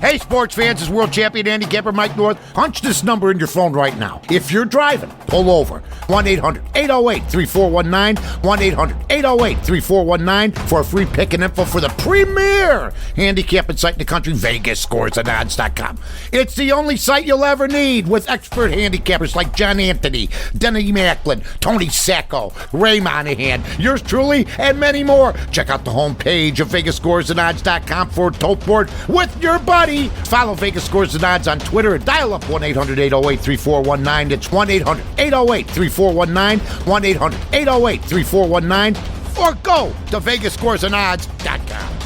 Hey, sports fans, it's world champion handicapper Mike North. Punch this number in your phone right now. If you're driving, pull over. 1-800-808-3419. 1-800-808-3419 for a free pick and info for the premier handicapping site in the country, VegasScoresAndOdds.com. It's the only site you'll ever need with expert handicappers like John Anthony, Denny Macklin, Tony Sacco, Ray Monahan, yours truly, and many more. Check out the homepage of VegasScoresAndOdds.com for a tote board with your buddy. Follow Vegas Scores and Odds on Twitter and dial up 1-800-808-3419. It's 1-800-808-3419, 1-800-808-3419, or go to VegasScoresAndOdds.com.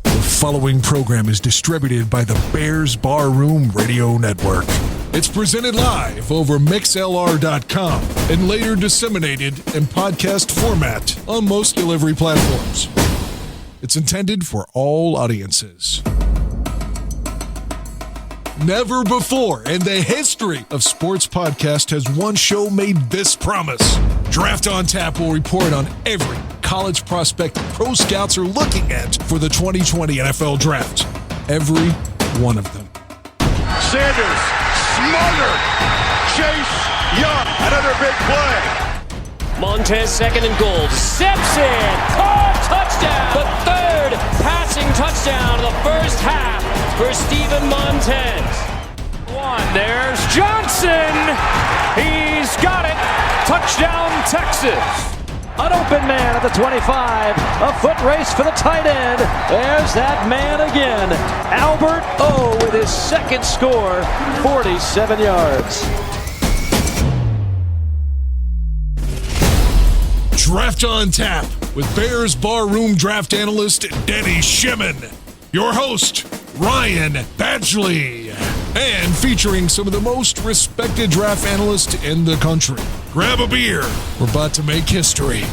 The following program is distributed by the Bears Barroom Radio Network. It's presented live over MixLR.com and later disseminated in podcast format on most delivery platforms. It's intended for all audiences. Never before in the history of sports podcast has one show made this promise. Draft on Tap will report on every college prospect pro scouts are looking at for the 2020 NFL Draft. Every one of them. Sanders, smothered. Chase Young, another big play. Montez second and goal. Steps in. Caught. Touchdown. The third passing touchdown of the first half for Steven Montez. There's Johnson. He's got it. Touchdown, Texas. An open man at the 25. A foot race for the tight end. There's that man again. Albert O with his second score. 47 yards. Draft on Tap with Bears Barroom draft analyst Denny Shimon. Your host, Ryan Badgley. And featuring some of the most respected draft analysts in the country. Grab a beer. We're about to make history.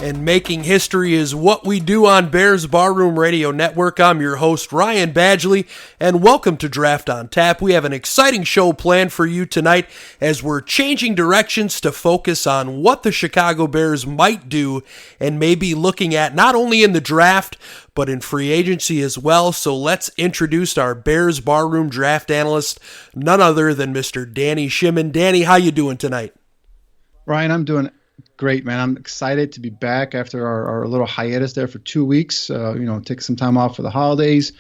And making history is what we do on Bears Barroom Radio Network. I'm your host, Ryan Badgley, and welcome to Draft on Tap. We have an exciting show planned for you tonight as we're changing directions to focus on what the Chicago Bears might do and maybe looking at not only in the draft, but in free agency as well. So let's introduce our Bears Barroom draft analyst, none other than Mr. Danny Shimon. Danny, how you doing tonight? Ryan, I'm doing great, man. I'm excited to be back after our little hiatus there for 2 weeks. Take some time off for the holidays.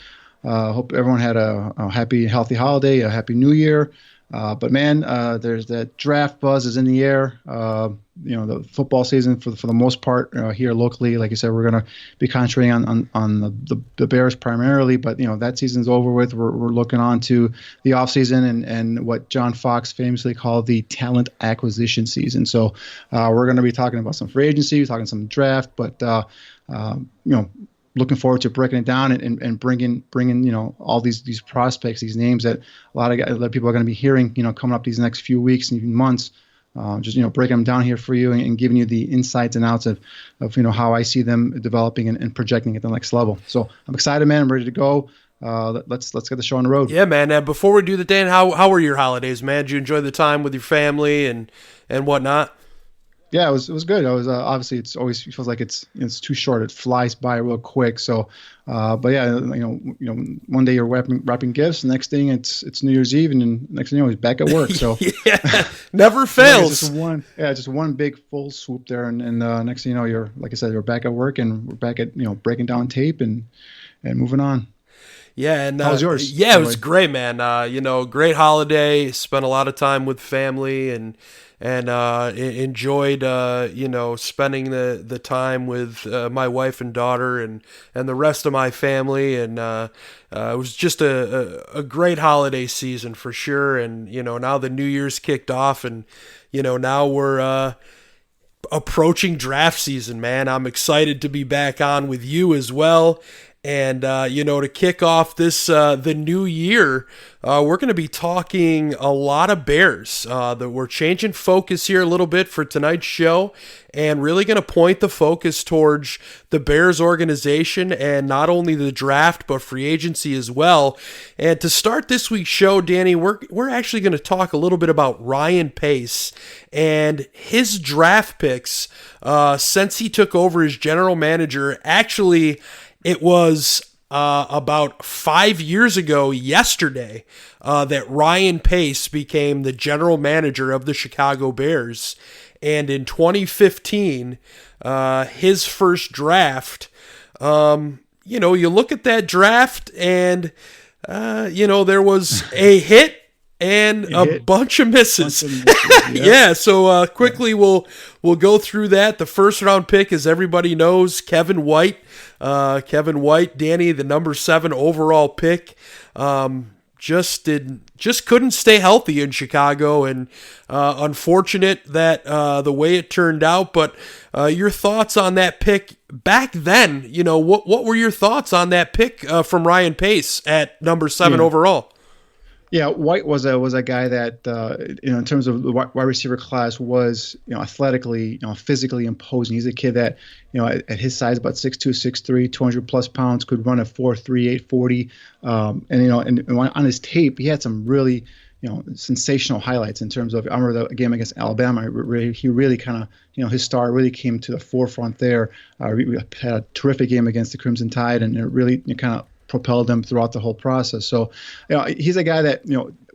Hope everyone had a happy, healthy holiday, a happy new year. But man, there's that draft buzz is in the air. The football season for the most part here locally, like you said, we're going to be concentrating on the Bears primarily. But that season's over with. We're looking on to the offseason and what John Fox famously called the talent acquisition season. So we're going to be talking about some free agency, talking some draft, but looking forward to breaking it down and bringing all these prospects, these names that a lot of people are going to be hearing coming up these next few weeks and even months. Breaking them down here for you and giving you the insights and outs of how I see them developing and projecting at the next level. So I'm excited, man. I'm ready to go. Let's get the show on the road. Yeah, man. And before we do the Dan, how were your holidays, man? Did you enjoy the time with your family and whatnot? Yeah, it was good. I was obviously it feels like it's too short. It flies by real quick. So, but yeah, one day you're wrapping gifts, the next thing it's New Year's Eve, and then next thing you know, he's back at work. So yeah, never fails. Just one big full swoop there, and next thing you know, you're like I said, you're back at work, and we're back at breaking down tape and moving on. Yeah, and how was yours? Yeah, it was great, man. Great holiday. Spent a lot of time with family and enjoyed spending the time with my wife and daughter and the rest of my family, and it was just a great holiday season for sure. And now the New Year's kicked off, and now we're approaching draft season, man. I'm excited to be back on with you as well. And, to kick off this, the new year, we're going to be talking a lot of Bears. That we're changing focus here a little bit for tonight's show and really going to point the focus towards the Bears organization and not only the draft, but free agency as well. And to start this week's show, Danny, we're actually going to talk a little bit about Ryan Pace and his draft picks since he took over as general manager. Actually, it was about 5 years ago yesterday that Ryan Pace became the general manager of the Chicago Bears. And in 2015, his first draft, you look at that draft and, there was a hit and a bunch of misses. Yeah. So quickly we'll go through that. The first round pick, as everybody knows, Kevin White. Danny, the number 7 overall pick, just couldn't stay healthy in Chicago, and unfortunate that the way it turned out. But your thoughts on that pick back then? What were your thoughts on that pick from Ryan Pace at number 7 overall? Yeah, White was a guy that in terms of the wide receiver class was athletically, physically imposing. He's a kid that at his size, about 6'2", 6'3", 200 plus pounds, could run a 4.3, 840, and on his tape he had some really sensational highlights in terms of. I remember the game against Alabama. He really kind of his star really came to the forefront there. We had a terrific game against the Crimson Tide, and it really kind of propelled him throughout the whole process. So, he's a guy that,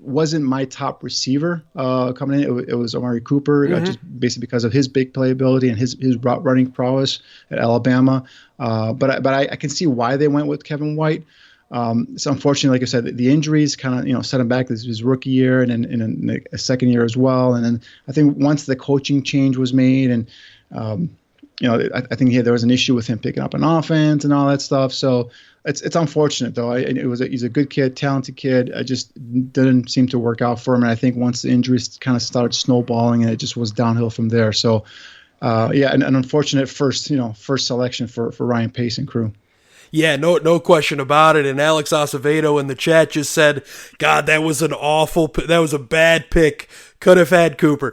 wasn't my top receiver coming in. It was Amari Cooper, just basically because of his big playability and his route running prowess at Alabama. But I can see why they went with Kevin White. So unfortunately, like I said, the injuries kind of, set him back his rookie year and then in a second year as well. And then I think once the coaching change was made and, I think there was an issue with him picking up an offense and all that stuff. So it's unfortunate though. He's a good kid, talented kid. I just didn't seem to work out for him. And I think once the injuries kind of started snowballing, and it just was downhill from there. So an unfortunate first selection for Ryan Pace and crew. Yeah, no question about it. And Alex Acevedo in the chat just said, God, that was that was a bad pick. Could have had Cooper.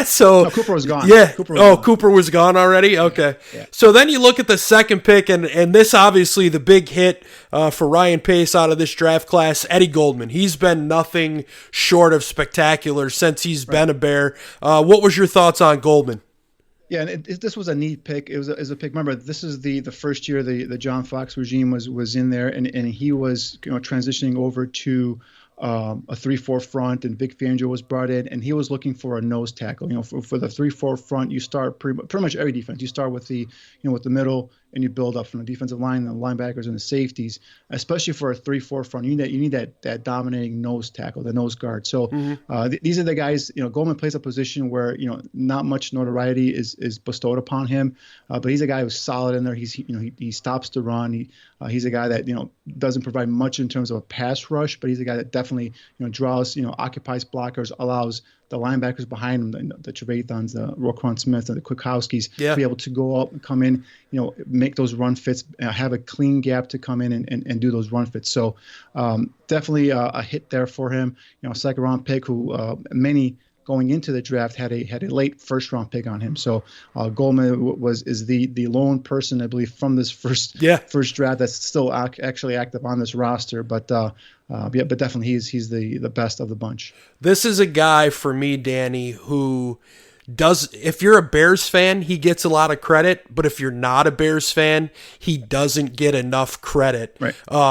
So Cooper was gone. Yeah. Cooper was gone already? Okay. Yeah. So then you look at the second pick, and this obviously the big hit for Ryan Pace out of this draft class, Eddie Goldman. He's been nothing short of spectacular since he's been a Bear. What was your thoughts on Goldman? Yeah, and this was a neat pick. It was a pick. Remember, this is the first year the John Fox regime was in there, and he was transitioning over to a 3-4 front, and Vic Fangio was brought in, and he was looking for a nose tackle. For the 3-4 front, you start pretty much every defense. You start with the with the middle, and you build up from the defensive line, the linebackers, and the safeties. Especially for a 3-4 front, you need that dominating nose tackle, the nose guard. So these are the guys. Goldman plays a position where not much notoriety is bestowed upon him, but he's a guy who's solid in there. He stops the run. He's a guy that doesn't provide much in terms of a pass rush, but he's a guy that definitely draws, occupies blockers, allows the linebackers behind him, the Trevathons, the Roquan Smiths, and the Kwiatkowskis, to be able to go up and come in, make those run fits, have a clean gap to come in and do those run fits. So definitely a hit there for him. Second round pick who many going into the draft had a late first round pick on him. So Goldman is the lone person, I believe, from this first draft that's still actually active on this roster. But definitely he's the best of the bunch. This is a guy for me, Danny, who if you're a Bears fan, he gets a lot of credit, but if you're not a Bears fan, he doesn't get enough credit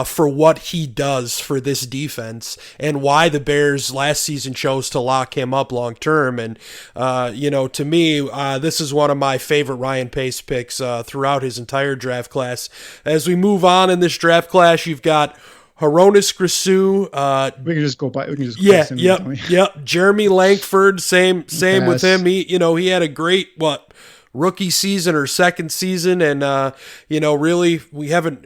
for what he does for this defense and why the Bears last season chose to lock him up long term. And to me, this is one of my favorite Ryan Pace picks throughout his entire draft class. As we move on in this draft class, you've got Hronis Grasu. We can just go by. Yep. Jeremy Langford. Same with him. He had a great rookie season or second season. And, really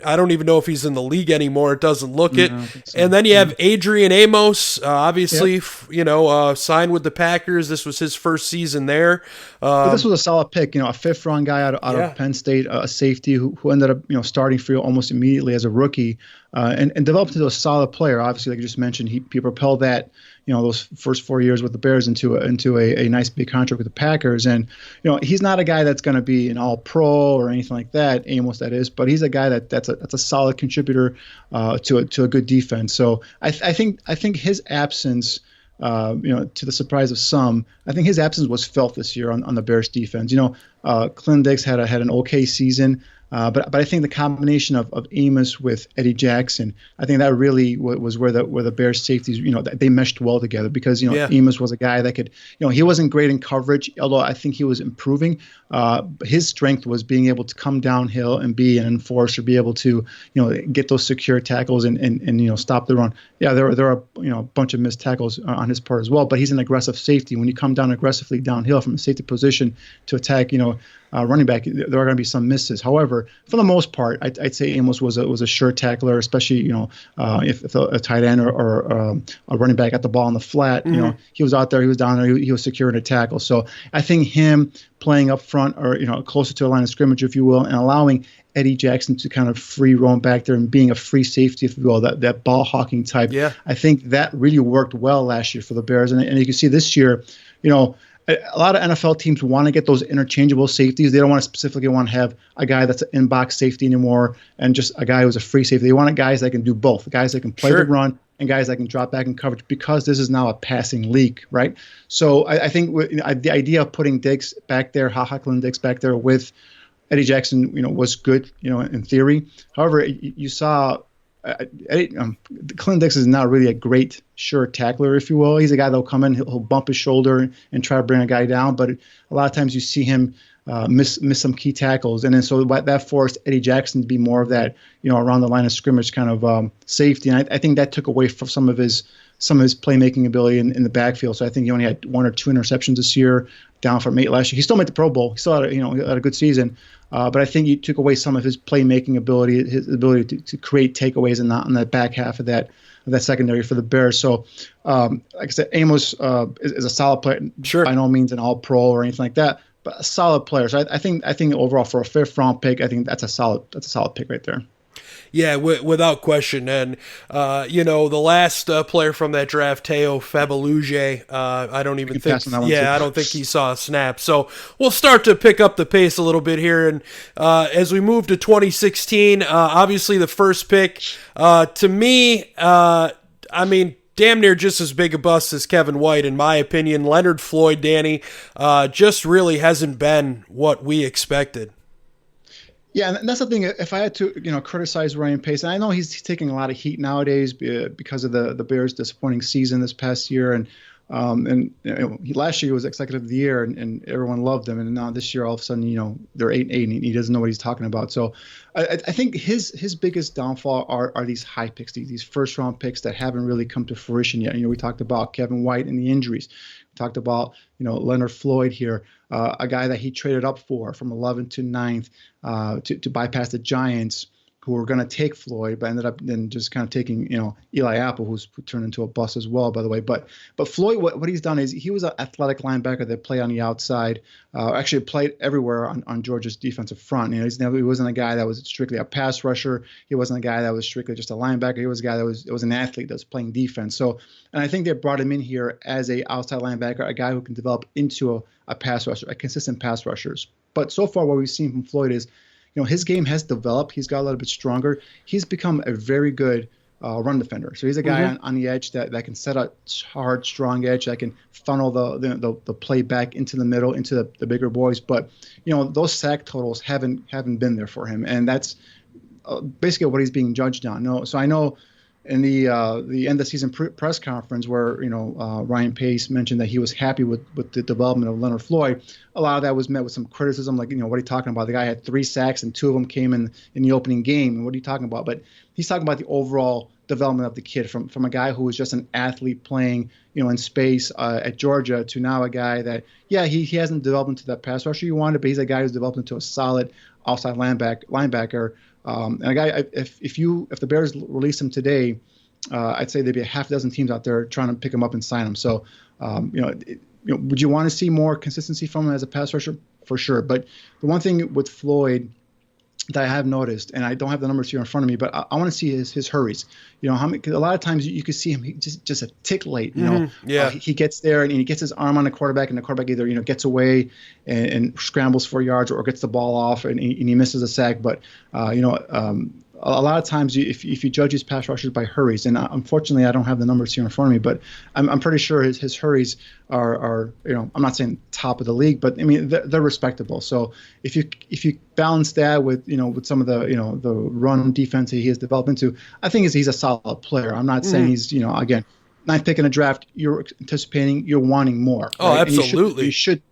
I don't even know if he's in the league anymore. It doesn't look it. So. And then you have Adrian Amos, obviously, signed with the Packers. This was his first season there. But this was a solid pick, a fifth-round guy out of Penn State, a safety who ended up, starting for you almost immediately as a rookie, and developed into a solid player. Obviously, like you just mentioned, he propelled that, those first 4 years with the Bears into a nice big contract with the Packers. And, he's not a guy that's going to be an all-pro or anything like that, Amos that is, but he's a guy that's a solid contributor to a good defense. So I think his absence, to the surprise of some, I think his absence was felt this year on the Bears defense. Clint Dix had an okay season. But I think the combination of Amos with Eddie Jackson, I think that really was where the Bears safeties, they meshed well together because, Amos was a guy that could, he wasn't great in coverage, although I think he was improving. His strength was being able to come downhill and be an enforcer, be able to, get those secure tackles and stop the run. Yeah, there are a bunch of missed tackles on his part as well, but he's an aggressive safety. When you come down aggressively downhill from a safety position to attack, running back, there are going to be some misses. However, for the most part, I'd say Amos was a sure tackler, especially if a tight end or a running back got the ball on the flat. He was out there, he was down there, he was securing a tackle. So I think him playing up front or closer to a line of scrimmage, if you will, and allowing Eddie Jackson to kind of free roam back there and being a free safety, if you will, that ball hawking type. Yeah. I think that really worked well last year for the Bears, and you can see this year, a lot of NFL teams want to get those interchangeable safeties. They don't want to specifically want to have a guy that's an in-box safety anymore and just a guy who's a free safety. They want guys that can do both, guys that can play the run and guys that can drop back in coverage because this is now a passing league, right? So I think the idea of putting Diggs back there, Clint Diggs back there with Eddie Jackson, was good, in theory. However, you saw Clint Dix is not really a great sure tackler, if you will. He's a guy that'll come in, he'll bump his shoulder and try to bring a guy down, but a lot of times you see him miss some key tackles, and then so that forced Eddie Jackson to be more of that, around the line of scrimmage kind of safety, and I think that took away from some of his playmaking ability in the backfield. So I think he only had 1 or 2 interceptions this year, down from 8 last year. He still made the Pro Bowl. He still had a good season. But I think he took away some of his playmaking ability, his ability to create takeaways on that back half of that secondary for the Bears. So, like I said, Amos is a solid player. Sure. By no means an all-pro or anything like that, but a solid player. So I think overall for a fifth-round pick, I think that's a solid pick right there. Yeah, without question. And, the last player from that draft, Teo Fabaluge, I don't even think, I don't think he saw a snap. So we'll start to pick up the pace a little bit here. And as we move to 2016, obviously the first pick, to me, damn near just as big a bust as Kevin White, in my opinion. Leonard Floyd, Danny, just really hasn't been what we expected. Yeah, and that's the thing. If I had to, criticize Ryan Pace, and I know he's taking a lot of heat nowadays because of the Bears' disappointing season this past year, and last year he was Executive of the Year, and everyone loved him, and now this year all of a sudden, they're 8-8, and he doesn't know what he's talking about. So I think his biggest downfall are these high picks, these first-round picks that haven't really come to fruition yet. We talked about Kevin White and the injuries. We talked about Leonard Floyd here, a guy that he traded up for from 11th to 9th to bypass the Giants, who were going to take Floyd, but ended up then just kind of taking, Eli Apple, who turned into a bust as well, by the way. But Floyd, what he's done is he was an athletic linebacker that played on the outside, actually played everywhere on Georgia's defensive front. He wasn't a guy that was strictly a pass rusher. He wasn't a guy that was strictly just a linebacker. He was a guy that was an athlete that was playing defense. So, and I think they brought him in here as a outside linebacker, a guy who can develop into a pass rusher, a consistent pass rusher. But so far, what we've seen from Floyd is, his game has developed. He's got a little bit stronger. He's become a very good run defender. So he's a guy on the edge that can set a hard, strong edge that can funnel the play back into the middle, into the bigger boys. But, those sack totals haven't been there for him. And that's basically what he's being judged on. So I know in the end of season press conference where Ryan Pace mentioned that he was happy with the development of Leonard Floyd, a lot of that was met with some criticism, like, what are you talking about? The guy had 3 sacks and 2 of them came in the opening game, and what are you talking about? But he's talking about the overall development of the kid from a guy who was just an athlete playing, in space at Georgia to now a guy that, he hasn't developed into that pass rusher you wanted, but he's a guy who's developed into a solid outside linebacker. And a guy, if the Bears release him today, I'd say there'd be a half dozen teams out there trying to pick him up and sign him. So, would you want to see more consistency from him as a pass rusher? For sure. But the one thing with Floyd that I have noticed, and I don't have the numbers here in front of me, but I want to see his hurries. A lot of times you could see him just a tick late. He gets there and he gets his arm on the quarterback, and the quarterback either gets away and scrambles for yards or gets the ball off and he misses a sack. But a lot of times, if you judge his pass rushers by hurries, and unfortunately I don't have the numbers here in front of me, but I'm pretty sure his hurries are I'm not saying top of the league, but I mean they're respectable. So if you balance that with with some of the run defense that he has developed into, I think he's a solid player. I'm not saying he's again, ninth pick in a draft, you're anticipating, you're wanting more. Right? Oh, absolutely. You should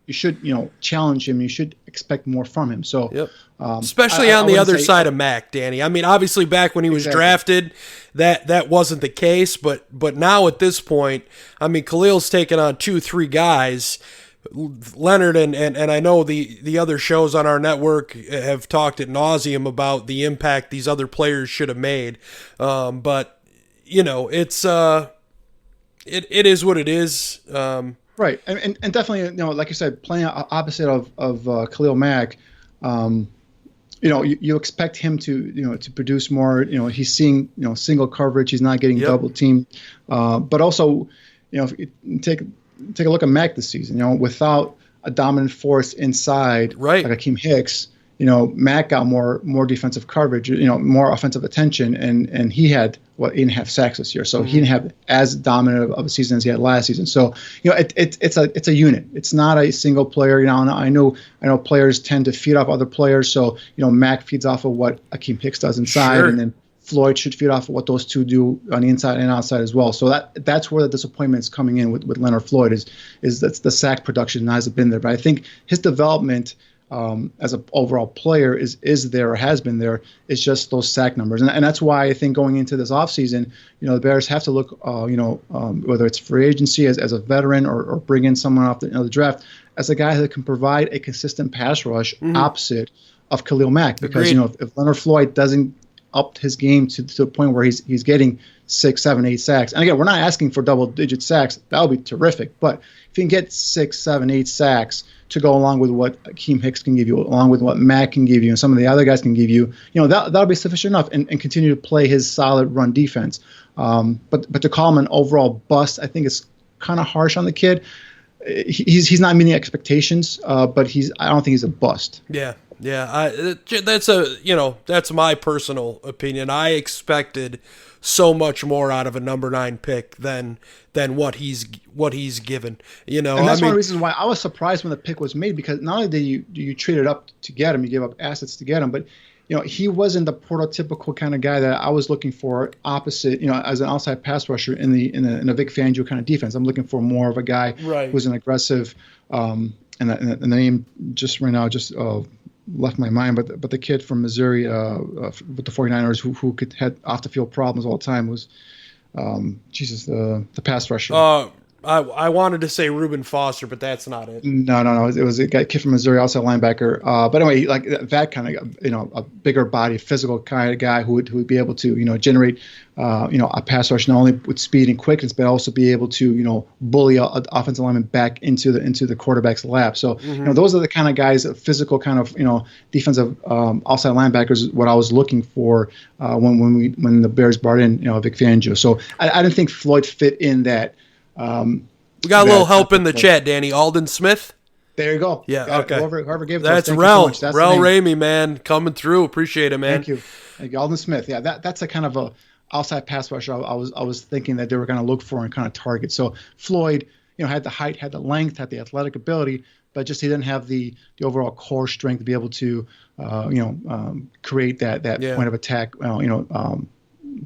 challenge him. You should expect more from him. So, yep. Especially on the other side of Mac, Danny. I mean, obviously back when he was drafted, that wasn't the case. But now at this point, I mean, Khalil's taken on 2-3 guys. Leonard and I know the other shows on our network have talked ad nauseum about the impact these other players should have made. But it's it is what it is. Right, and definitely, like you said, playing opposite of Khalil Mack, you expect him to produce more. He's seeing single coverage. He's not getting double teamed. But also, if you take a look at Mack this season. Without a dominant force inside, like Akeem Hicks, Mack got more defensive coverage, more offensive attention, and he had 8.5 sacks this year. So he didn't have as dominant of a season as he had last season. So it's a unit. It's not a single player. I know players tend to feed off other players. So Mack feeds off of what Akeem Hicks does inside, and then Floyd should feed off of what those two do on the inside and outside as well. So that's where the disappointment is coming in with Leonard Floyd is that's the sack production hasn't been there. But I think his development as an overall player is there or has been there. It's just those sack numbers, and that's why I think going into this offseason, the Bears have to look, whether it's free agency as a veteran or bring in someone off the draft as a guy that can provide a consistent pass rush opposite of Khalil Mack. Because if Leonard Floyd doesn't up his game to the point where he's getting 6, 7, 8 sacks, and again, we're not asking for double-digit sacks. That would be terrific, but if you can get 6, 7, 8 sacks to go along with what Akeem Hicks can give you, along with what Mack can give you, and some of the other guys can give you, that'll be sufficient enough, and continue to play his solid run defense. But to call him an overall bust, I think it's kind of harsh on the kid. He's not meeting expectations, but I don't think he's a bust. Yeah. That's my personal opinion. I expected so much more out of a number 9 pick than what he's given. And that's one of the reasons why I was surprised when the pick was made, because not only did you trade it up to get him, you gave up assets to get him, but he wasn't the prototypical kind of guy that I was looking for opposite, as an outside pass rusher in a Vic Fangio kind of defense. I'm looking for more of a guy who's an aggressive, and the name just right now left my mind, but the kid from Missouri with the 49ers who could had off the field problems all the time was the pass rusher. I wanted to say Reuben Foster, but that's not it. No. It was a kid from Missouri, outside linebacker. But anyway, like that kind of, a bigger body, physical kind of guy who would be able to, generate, a pass rush not only with speed and quickness, but also be able to, bully an offensive lineman back into the quarterback's lap. So, those are the kind of guys, physical kind of, defensive outside linebackers is what I was looking for when the Bears brought in, Vic Fangio. So I didn't think Floyd fit in that. We got a little help in the chat, Danny. Alden Smith. There you go. Yeah, okay. Whoever gave it that's to us, Rel. So Rel Ramey, man, coming through. Appreciate it, man. Thank you, Alden Smith. Yeah, that's a kind of a outside pass rusher I was thinking that they were going to look for and kind of target. So Floyd, had the height, had the length, had the athletic ability, but just he didn't have the overall core strength to be able to, create that point of attack,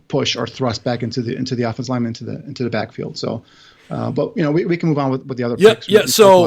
push or thrust back into the offensive lineman into the backfield. So. But we can move on with the other picks. So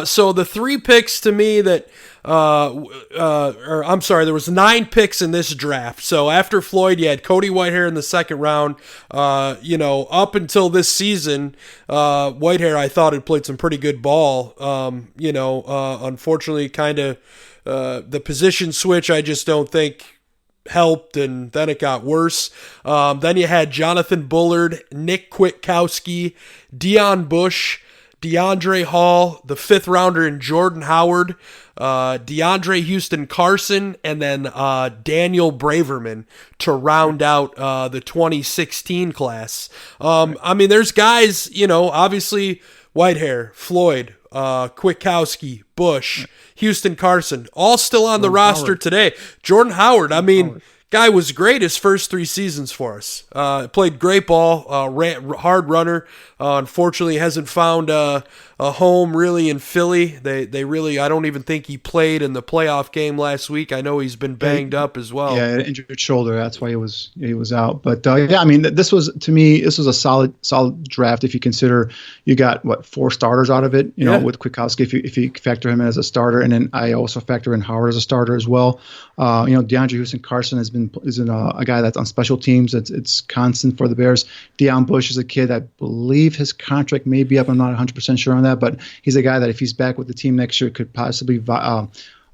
so the 3 picks to me that or I'm sorry, there was 9 picks in this draft. So after Floyd, you had Cody Whitehair in the second round. Up until this season, Whitehair I thought had played some pretty good ball. Unfortunately, kind of the position switch I just don't think helped, and then it got worse. Then you had Jonathan Bullard, Nick Kwiatkowski, Deion Bush, DeAndre Hall, the 5th rounder in Jordan Howard, DeAndre Houston Carson, and then Daniel Braverman to round out the 2016 class. There's guys, obviously Whitehair, Floyd, Kwiatkowski, Bush, Houston Carson, all still on the roster today. Jordan Howard, guy was great his first 3 seasons for us. Played great ball, hard runner. Unfortunately, hasn't found a home really in Philly. They really, I don't even think he played in the playoff game last week. I know he's been banged up as well. Yeah, injured shoulder. That's why he was out. But this was a solid draft if you consider you got 4 starters out of it. With Kwiatkowski if you factor him in as a starter, and then I also factor in Howard as a starter as well. DeAndre Houston Carson is a guy that's on special teams. It's constant for the Bears. Deion Bush is a kid I believe his contract may be up. I'm not 100% sure on that, but he's a guy that if he's back with the team next year could possibly vie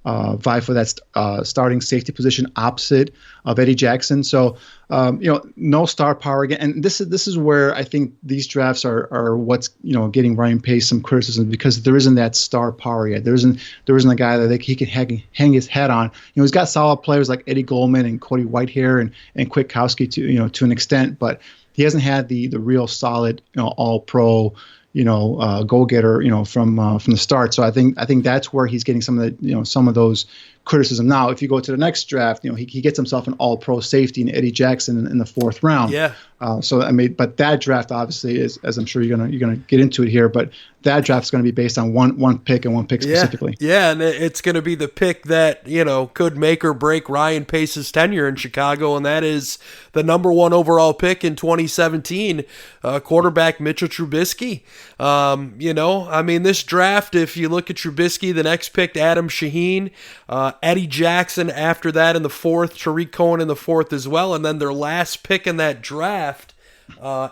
for that starting safety position opposite of Eddie Jackson. So, no star power again. And this is where I think these drafts are what's, getting Ryan Pace some criticism, because there isn't that star power yet. There isn't a guy that he can hang his head on. He's got solid players like Eddie Goldman and Cody Whitehair and Kwiatkowski to an extent, but he hasn't had the real solid, all pro, go-getter, from the start. So I think that's where he's getting some of those criticism. Now, if you go to the next draft, he gets himself an all-pro safety in Eddie Jackson in the 4th round. Yeah. But that draft obviously is, as I'm sure you're gonna get into it here, but that draft is going to be based on one pick and one pick specifically. Yeah, and it's going to be the pick that could make or break Ryan Pace's tenure in Chicago, and that is the number 1 overall pick in 2017, quarterback Mitchell Trubisky. This draft, if you look at Trubisky, the next pick Adam Shaheen, Eddie Jackson after that in the 4th, Tariq Cohen in the 4th as well, and then their last pick in that draft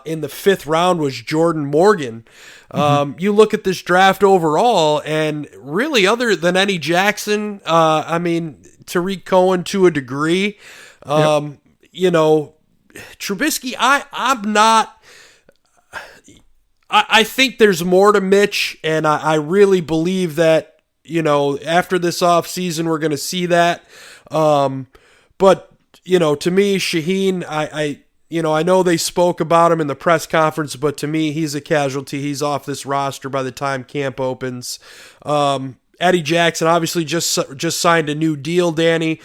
in the 5th round was Jordan Morgan. You look at this draft overall, and really other than Eddie Jackson, Tariq Cohen to a degree, Trubisky, I think there's more to Mitch, and I really believe that, after this offseason, we're going to see that. But, to me, Shaheen, I know they spoke about him in the press conference, but to me, he's a casualty. He's off this roster by the time camp opens. Eddie Jackson obviously just signed a new deal, Danny.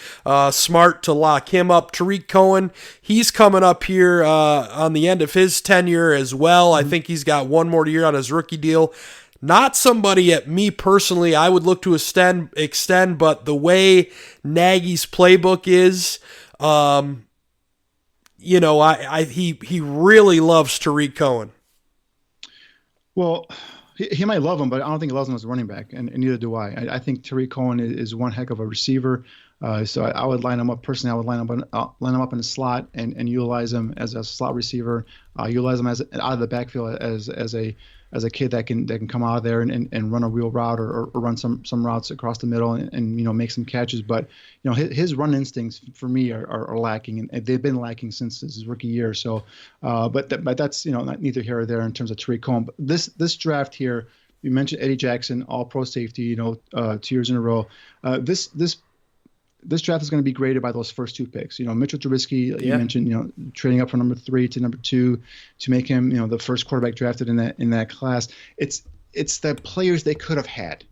Smart to lock him up. Tariq Cohen, he's coming up here on the end of his tenure as well. I think he's got 1 more year on his rookie deal. Not somebody at me personally I would look to extend, but the way Nagy's playbook is, he really loves Tariq Cohen. Well, he might love him, but I don't think he loves him as a running back, and neither do I. I think Tariq Cohen is one heck of a receiver. So I would line him up personally. I would line him up in the slot and utilize him as a slot receiver. Utilize him out of the backfield as a kid that can come out of there and run a wheel route or run some routes across the middle and make some catches. But his run instincts for me are lacking, and they've been lacking since his rookie year. So, but that's not neither here or there in terms of Tariq Cohen. But this draft here, you mentioned Eddie Jackson, all pro safety, 2 years in a row. This draft is going to be graded by those first 2 picks. Mitchell Trubisky, you mentioned, trading up from number 3 to number 2 to make him, the first quarterback drafted in that class. It's the players they could have had.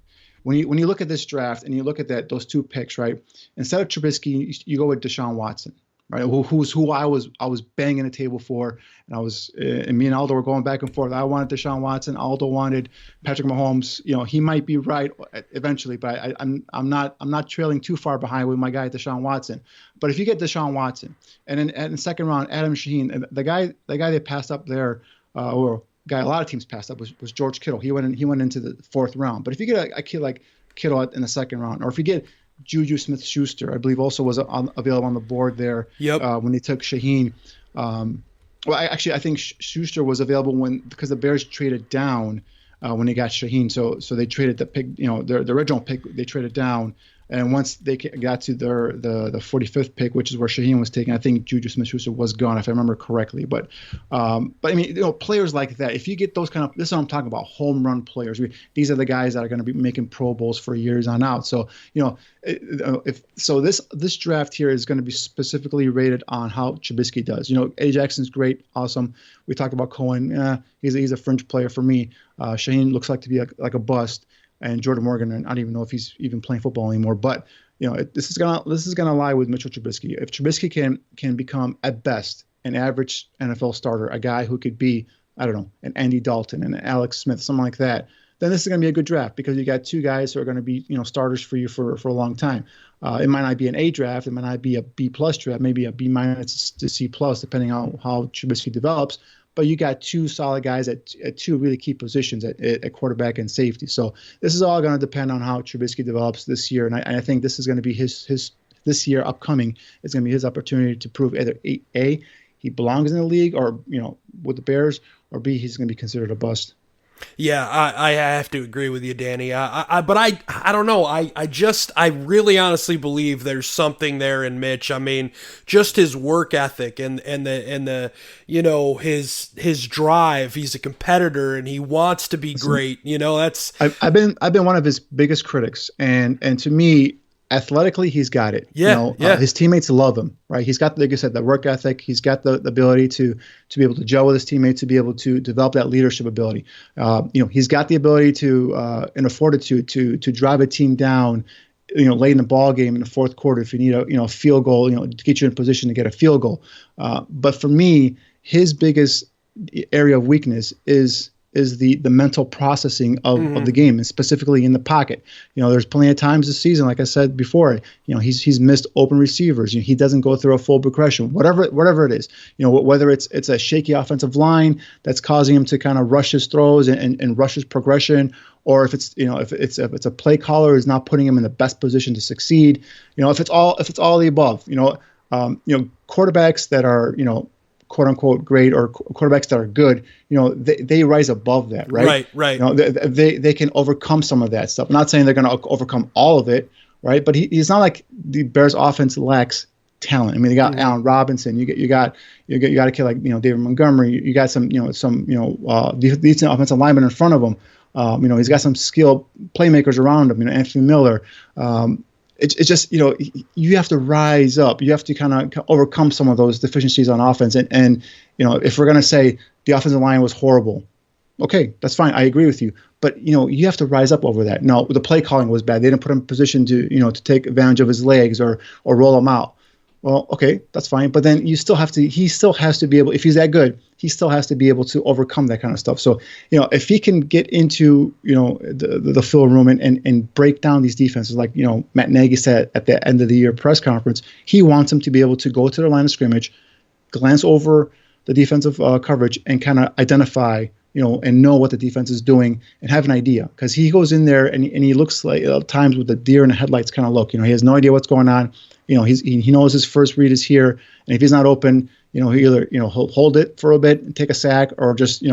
When you look at this draft and you look at those 2 picks, right? Instead of Trubisky, you go with Deshaun Watson, right? Who I was banging the table for, and me and Aldo were going back and forth. I wanted Deshaun Watson. Aldo wanted Patrick Mahomes. He might be right eventually, but I'm not trailing too far behind with my guy Deshaun Watson. But if you get Deshaun Watson, and then in the 2nd round, Adam Shaheen, the guy they passed up there, or guy a lot of teams passed up was George Kittle. He went into the 4th round. But if you get a kid like Kittle in the second round, or if you get Juju Smith-Schuster, I believe also was available on the board there. Yep. When they took Shaheen. I think Schuster was available because the Bears traded down when they got Shaheen. So they traded the pick, the original pick, they traded down. And once they got to the 45th pick, which is where Shaheen was taken, I think Juju Smith-Schuster was gone, if I remember correctly. But I mean, players like that, if you get those this is what I'm talking about, home run players. These are the guys that are going to be making Pro Bowls for years on out. So this draft here is going to be specifically rated on how Trubisky does. A. Jackson's great, awesome. We talked about Cohen. He's a fringe player for me. Shaheen looks like to be like a bust. And Jordan Morgan, and I don't even know if he's even playing football anymore. But this is gonna lie with Mitchell Trubisky. If Trubisky can become at best an average NFL starter, a guy who could be, I don't know, an Andy Dalton and an Alex Smith, something like that, then this is gonna be a good draft because you got two guys who are gonna be starters for you for a long time. It might not be an A draft, it might not be a B plus draft, maybe a B minus to C plus, depending on how Trubisky develops. But you got two solid guys at two really key positions at quarterback and safety. So this is all going to depend on how Trubisky develops this year. And I think this is going to be his this year upcoming. It's going to be his opportunity to prove either A, he belongs in the league or, with the Bears, or B, he's going to be considered a bust. Yeah, I have to agree with you, Danny. But I don't know. I really honestly believe there's something there in Mitch. I mean, just his work ethic and the his drive. He's a competitor and he wants to be great. That's I've been one of his biggest critics, and to me, athletically, he's got it. His teammates love him, right? He's got, like you said, the work ethic. He's got the ability to be able to gel with his teammates, to be able to develop that leadership ability. He's got the ability to and a fortitude to drive a team down, late in the ball game in the fourth quarter if you need a field goal, to get you in position to get a field goal. But for me, his biggest area of weakness is the mental processing of the game, and specifically in the pocket. There's plenty of times this season, like I said before, he's missed open receivers. He doesn't go through a full progression, whatever it is. Whether it's a shaky offensive line that's causing him to kind of rush his throws and rush his progression, or if it's a play caller who's not putting him in the best position to succeed. If it's all the above. Quarterbacks that are quote unquote great, or quarterbacks that are good, they rise above that, right? Right. They can overcome some of that stuff. I'm not saying they're going to overcome all of it, right? But he's not like the Bears offense lacks talent. I mean, they got Allen Robinson, you got a kid like David Montgomery, you got some decent offensive linemen in front of him. He's got some skilled playmakers around him. Anthony Miller. It's just, you have to rise up. You have to kind of overcome some of those deficiencies on offense. And if we're going to say the offensive line was horrible, okay, that's fine. I agree with you. But, you have to rise up over that. No, the play calling was bad. They didn't put him in position to take advantage of his legs or roll him out. Well, okay, that's fine. But then he still has to be able, if he's that good, he still has to be able to overcome that kind of stuff. So, if he can get into, the film room and break down these defenses, like, Matt Nagy said at the end of the year press conference, he wants him to be able to go to the line of scrimmage, glance over the defensive coverage and kind of identify, and know what the defense is doing and have an idea. Because he goes in there and he looks like at times with the deer in the headlights kind of look. He has no idea what's going on. He knows his first read is here, and if he's not open, he either he'll hold it for a bit and take a sack, or just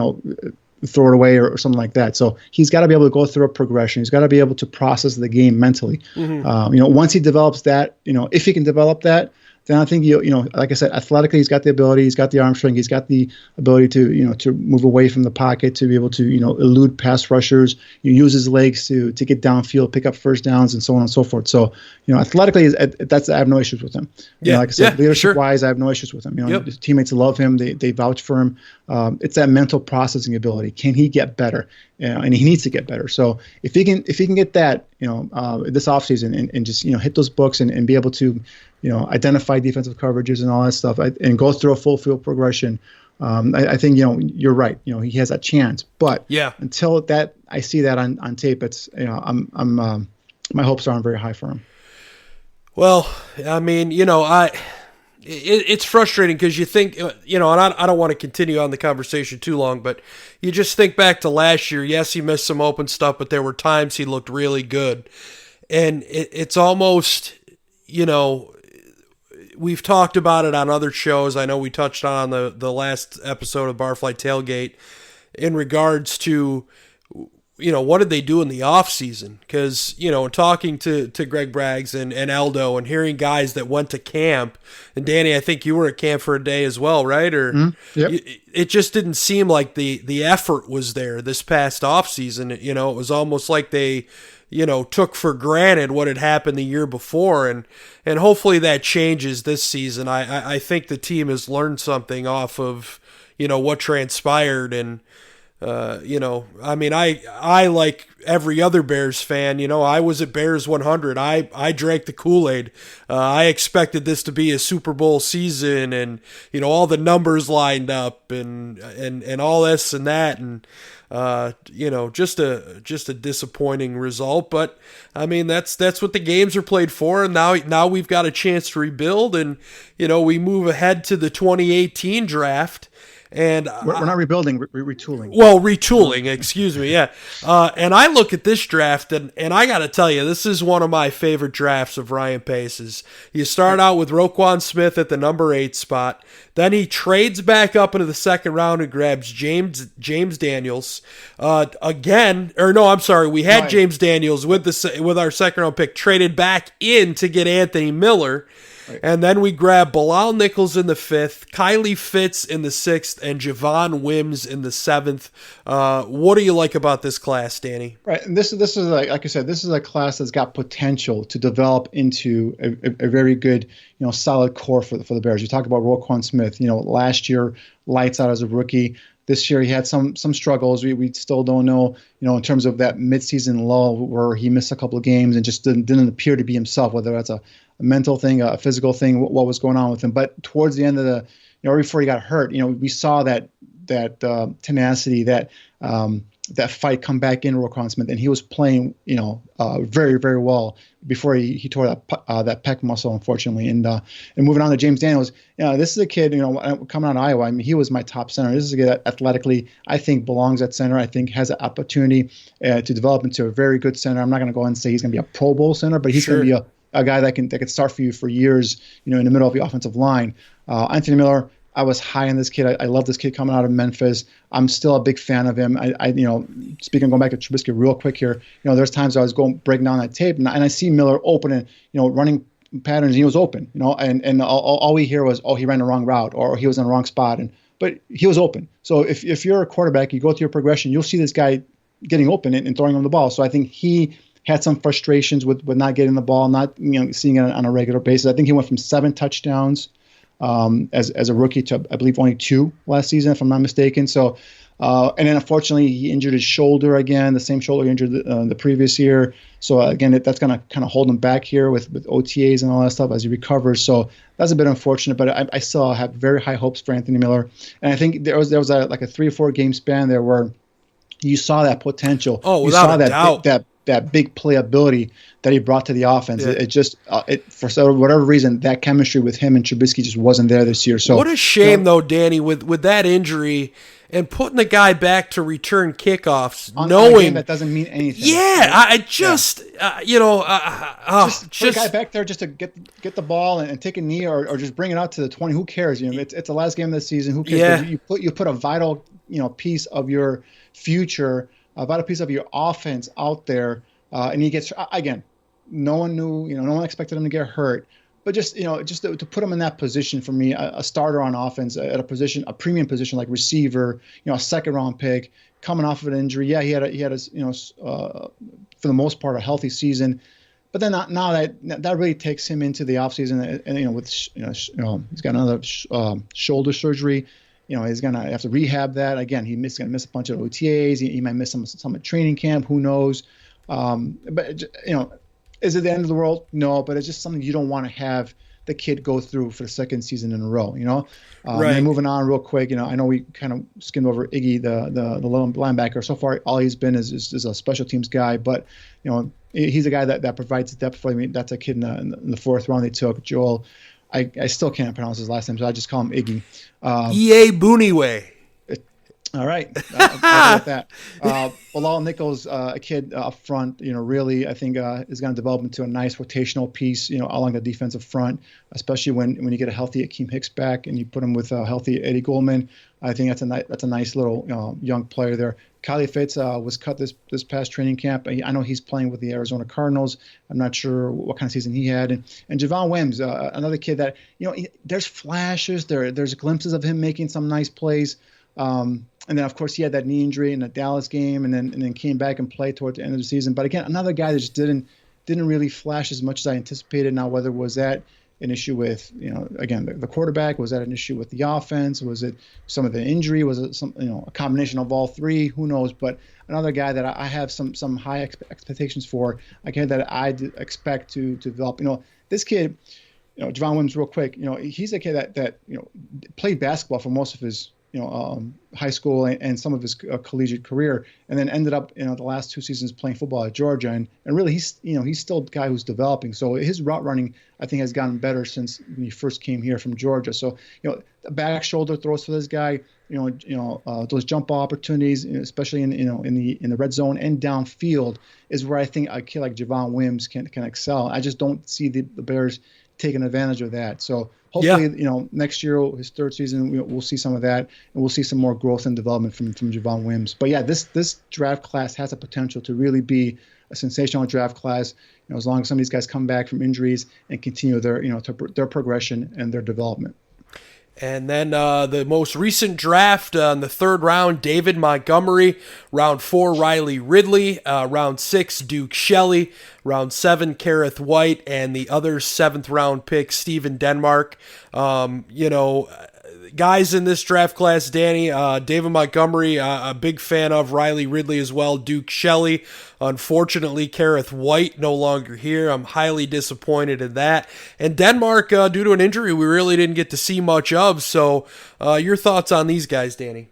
throw it away or something like that. So he's got to be able to go through a progression. He's got to be able to process the game mentally. Once he develops that, if he can develop that, then I think like I said, athletically, he's got the ability, he's got the arm strength, he's got the ability to move away from the pocket, to be able to elude pass rushers, use his legs to get downfield, pick up first downs, and so on and so forth. So athletically, I have no issues with him. Like I said, leadership wise, I have no issues with him. His teammates love him, they vouch for him. It's that mental processing ability. Can he get better? And he needs to get better. So if he can get that, this offseason and just hit those books and be able to identify defensive coverages and all that stuff, and go through a full field progression, I think you're right. He has a chance. But until that, I see that on tape. It's my hopes aren't very high for him. Well, I mean, It's frustrating because you think, and I don't want to continue on the conversation too long, but you just think back to last year. Yes, he missed some open stuff, but there were times he looked really good. And it's almost, we've talked about it on other shows. I know we touched on the last episode of Barfly Tailgate in regards to, what did they do in the offseason? Because, talking to Greg Braggs and Eldo and hearing guys that went to camp, and Danny, I think you were at camp for a day as well, right? Or Yep. It just didn't seem like the effort was there this past offseason. It was almost like they, took for granted what had happened the year before, and hopefully that changes this season. I think the team has learned something off of, what transpired, and I like every other Bears fan, I was at Bears 100. I drank the Kool-Aid. I expected this to be a Super Bowl season, and, all the numbers lined up and all this and that. And, just a disappointing result, but that's what the games are played for. And now we've got a chance to rebuild, and, we move ahead to the 2018 draft. And we're not rebuilding, we're retooling. Well, retooling, excuse me, yeah. And I look at this draft, and I got to tell you, this is one of my favorite drafts of Ryan Pace's. You start out with Roquan Smith at the number 8 spot. Then he trades back up into the second round and grabs James Daniels. We had James Daniels with our second round pick, traded back in to get Anthony Miller. Right. And then we grab Bilal Nichols in the 5th, Kylie Fitz in the 6th, and Javon Wims in the 7th. What do you like about this class, Danny? Right, and this is like I said, this is a class that's got potential to develop into a very good, solid core for the Bears. You talk about Roquan Smith. Last year, lights out as a rookie. This year he had some struggles. We still don't know, in terms of that midseason lull where he missed a couple of games and just didn't appear to be himself, whether that's a mental thing, a physical thing, what was going on with him. But towards the end of the, before he got hurt, we saw that tenacity, that fight come back in Roquan Smith, and he was playing, very, very well before he tore that pec muscle, unfortunately. And moving on to James Daniels, this is a kid, coming out of Iowa. He was my top center. This is a kid that athletically, I think, belongs at center. I think has an opportunity to develop into a very good center. I'm not going to go and say he's going to be a Pro Bowl center, but he's going to be a guy that could start for you for years, in the middle of the offensive line. Anthony Miller, I was high on this kid. I love this kid coming out of Memphis. I'm still a big fan of him. Going back to Trubisky real quick here, there's times I was breaking down that tape and I see Miller open and, running patterns, and he was open, and all we hear was, oh, he ran the wrong route or he was in the wrong spot. But he was open. So if you're a quarterback, you go through your progression, you'll see this guy getting open and throwing him the ball. So I think he had some frustrations with not getting the ball, not seeing it on a regular basis. I think he went from 7 touchdowns as a rookie to, I believe, only 2 last season, if I'm not mistaken. So, and then unfortunately he injured his shoulder again, the same shoulder he injured the previous year. So again, that's going to kind of hold him back here with OTAs and all that stuff as he recovers. So that's a bit unfortunate, but I still have very high hopes for Anthony Miller. And I think there was like a 3 or 4 game span there where you saw that potential. Oh, without a doubt. That big playability that he brought to the offense. Yeah. It just, for whatever reason, that chemistry with him and Trubisky just wasn't there this year. So what a shame, though, Danny, with that injury and putting the guy back to return kickoffs, knowing a game that doesn't mean anything. Yeah, I just, put a guy back there just to get the ball and take a knee or just bring it out to the 20. Who cares? It's the last game of the season. Who cares? Yeah. You put a vital, piece of your future, about a piece of your offense out there, and he gets again. No one knew, no one expected him to get hurt, but just to put him in that position for me, a starter on offense at a premium position like receiver, a second round pick coming off of an injury. Yeah, he had a for the most part a healthy season, but then now that really takes him into the offseason, and he's got another shoulder surgery. He's going to have to rehab that. Again, he's going to miss a bunch of OTAs. He might miss some at training camp. Who knows? But, is it the end of the world? No, but it's just something you don't want to have the kid go through for the second season in a row, Right. And moving on real quick, I know we kind of skimmed over Iggy, the linebacker. So far, all he's been is a special teams guy, but, he's a guy that provides depth for me. That's a kid in the 4th round they took, Joel. I still can't pronounce his last name, so I just call him Iggy. E.A. Booneywe. All right, I'll go with that. Bilal Nichols, a kid up front, really I think is going to develop into a nice rotational piece, along the defensive front, especially when you get a healthy Akeem Hicks back and you put him with a healthy Eddie Goldman. I think that's a nice little young player there. Kylie Fitz was cut this past training camp. I know he's playing with the Arizona Cardinals. I'm not sure what kind of season he had. And Javon Wims, another kid that there's flashes, there's glimpses of him making some nice plays. And then, of course, he had that knee injury in the Dallas game, and then came back and played towards the end of the season. But again, another guy that just didn't really flash as much as I anticipated. Now, whether was that an issue with again the quarterback, was that an issue with the offense, was it some of the injury, was it some a combination of all three? Who knows? But another guy that I have some high expectations for, a kid that I expect to develop. This kid, Javon Wims, real quick. He's a kid that played basketball for most of his high school and some of his collegiate career, and then ended up the last 2 seasons playing football at Georgia, and really he's still the guy who's developing. So his route running, I think, has gotten better since when he first came here from Georgia. So the back shoulder throws for this guy, those jump ball opportunities, especially in the red zone and downfield, is where I think a kid like Javon Wims can excel. I just don't see the Bears taking advantage of that. So hopefully, next year, his third season, we'll see some of that, and we'll see some more growth and development from Javon Wims. But yeah, this draft class has a potential to really be a sensational draft class. As long as some of these guys come back from injuries and continue their progression and their development. And then the most recent draft in the third round, David Montgomery. Round 4, Riley Ridley. Round 6, Duke Shelley. Round 7, Kareth White. And the other 7th round pick, Steven Denmark. Guys in this draft class, Danny, David Montgomery, a big fan of. Riley Ridley as well. Duke Shelley. Unfortunately, Kareth White no longer here. I'm highly disappointed in that. And Denmark, due to an injury, we really didn't get to see much of. So your thoughts on these guys, Danny?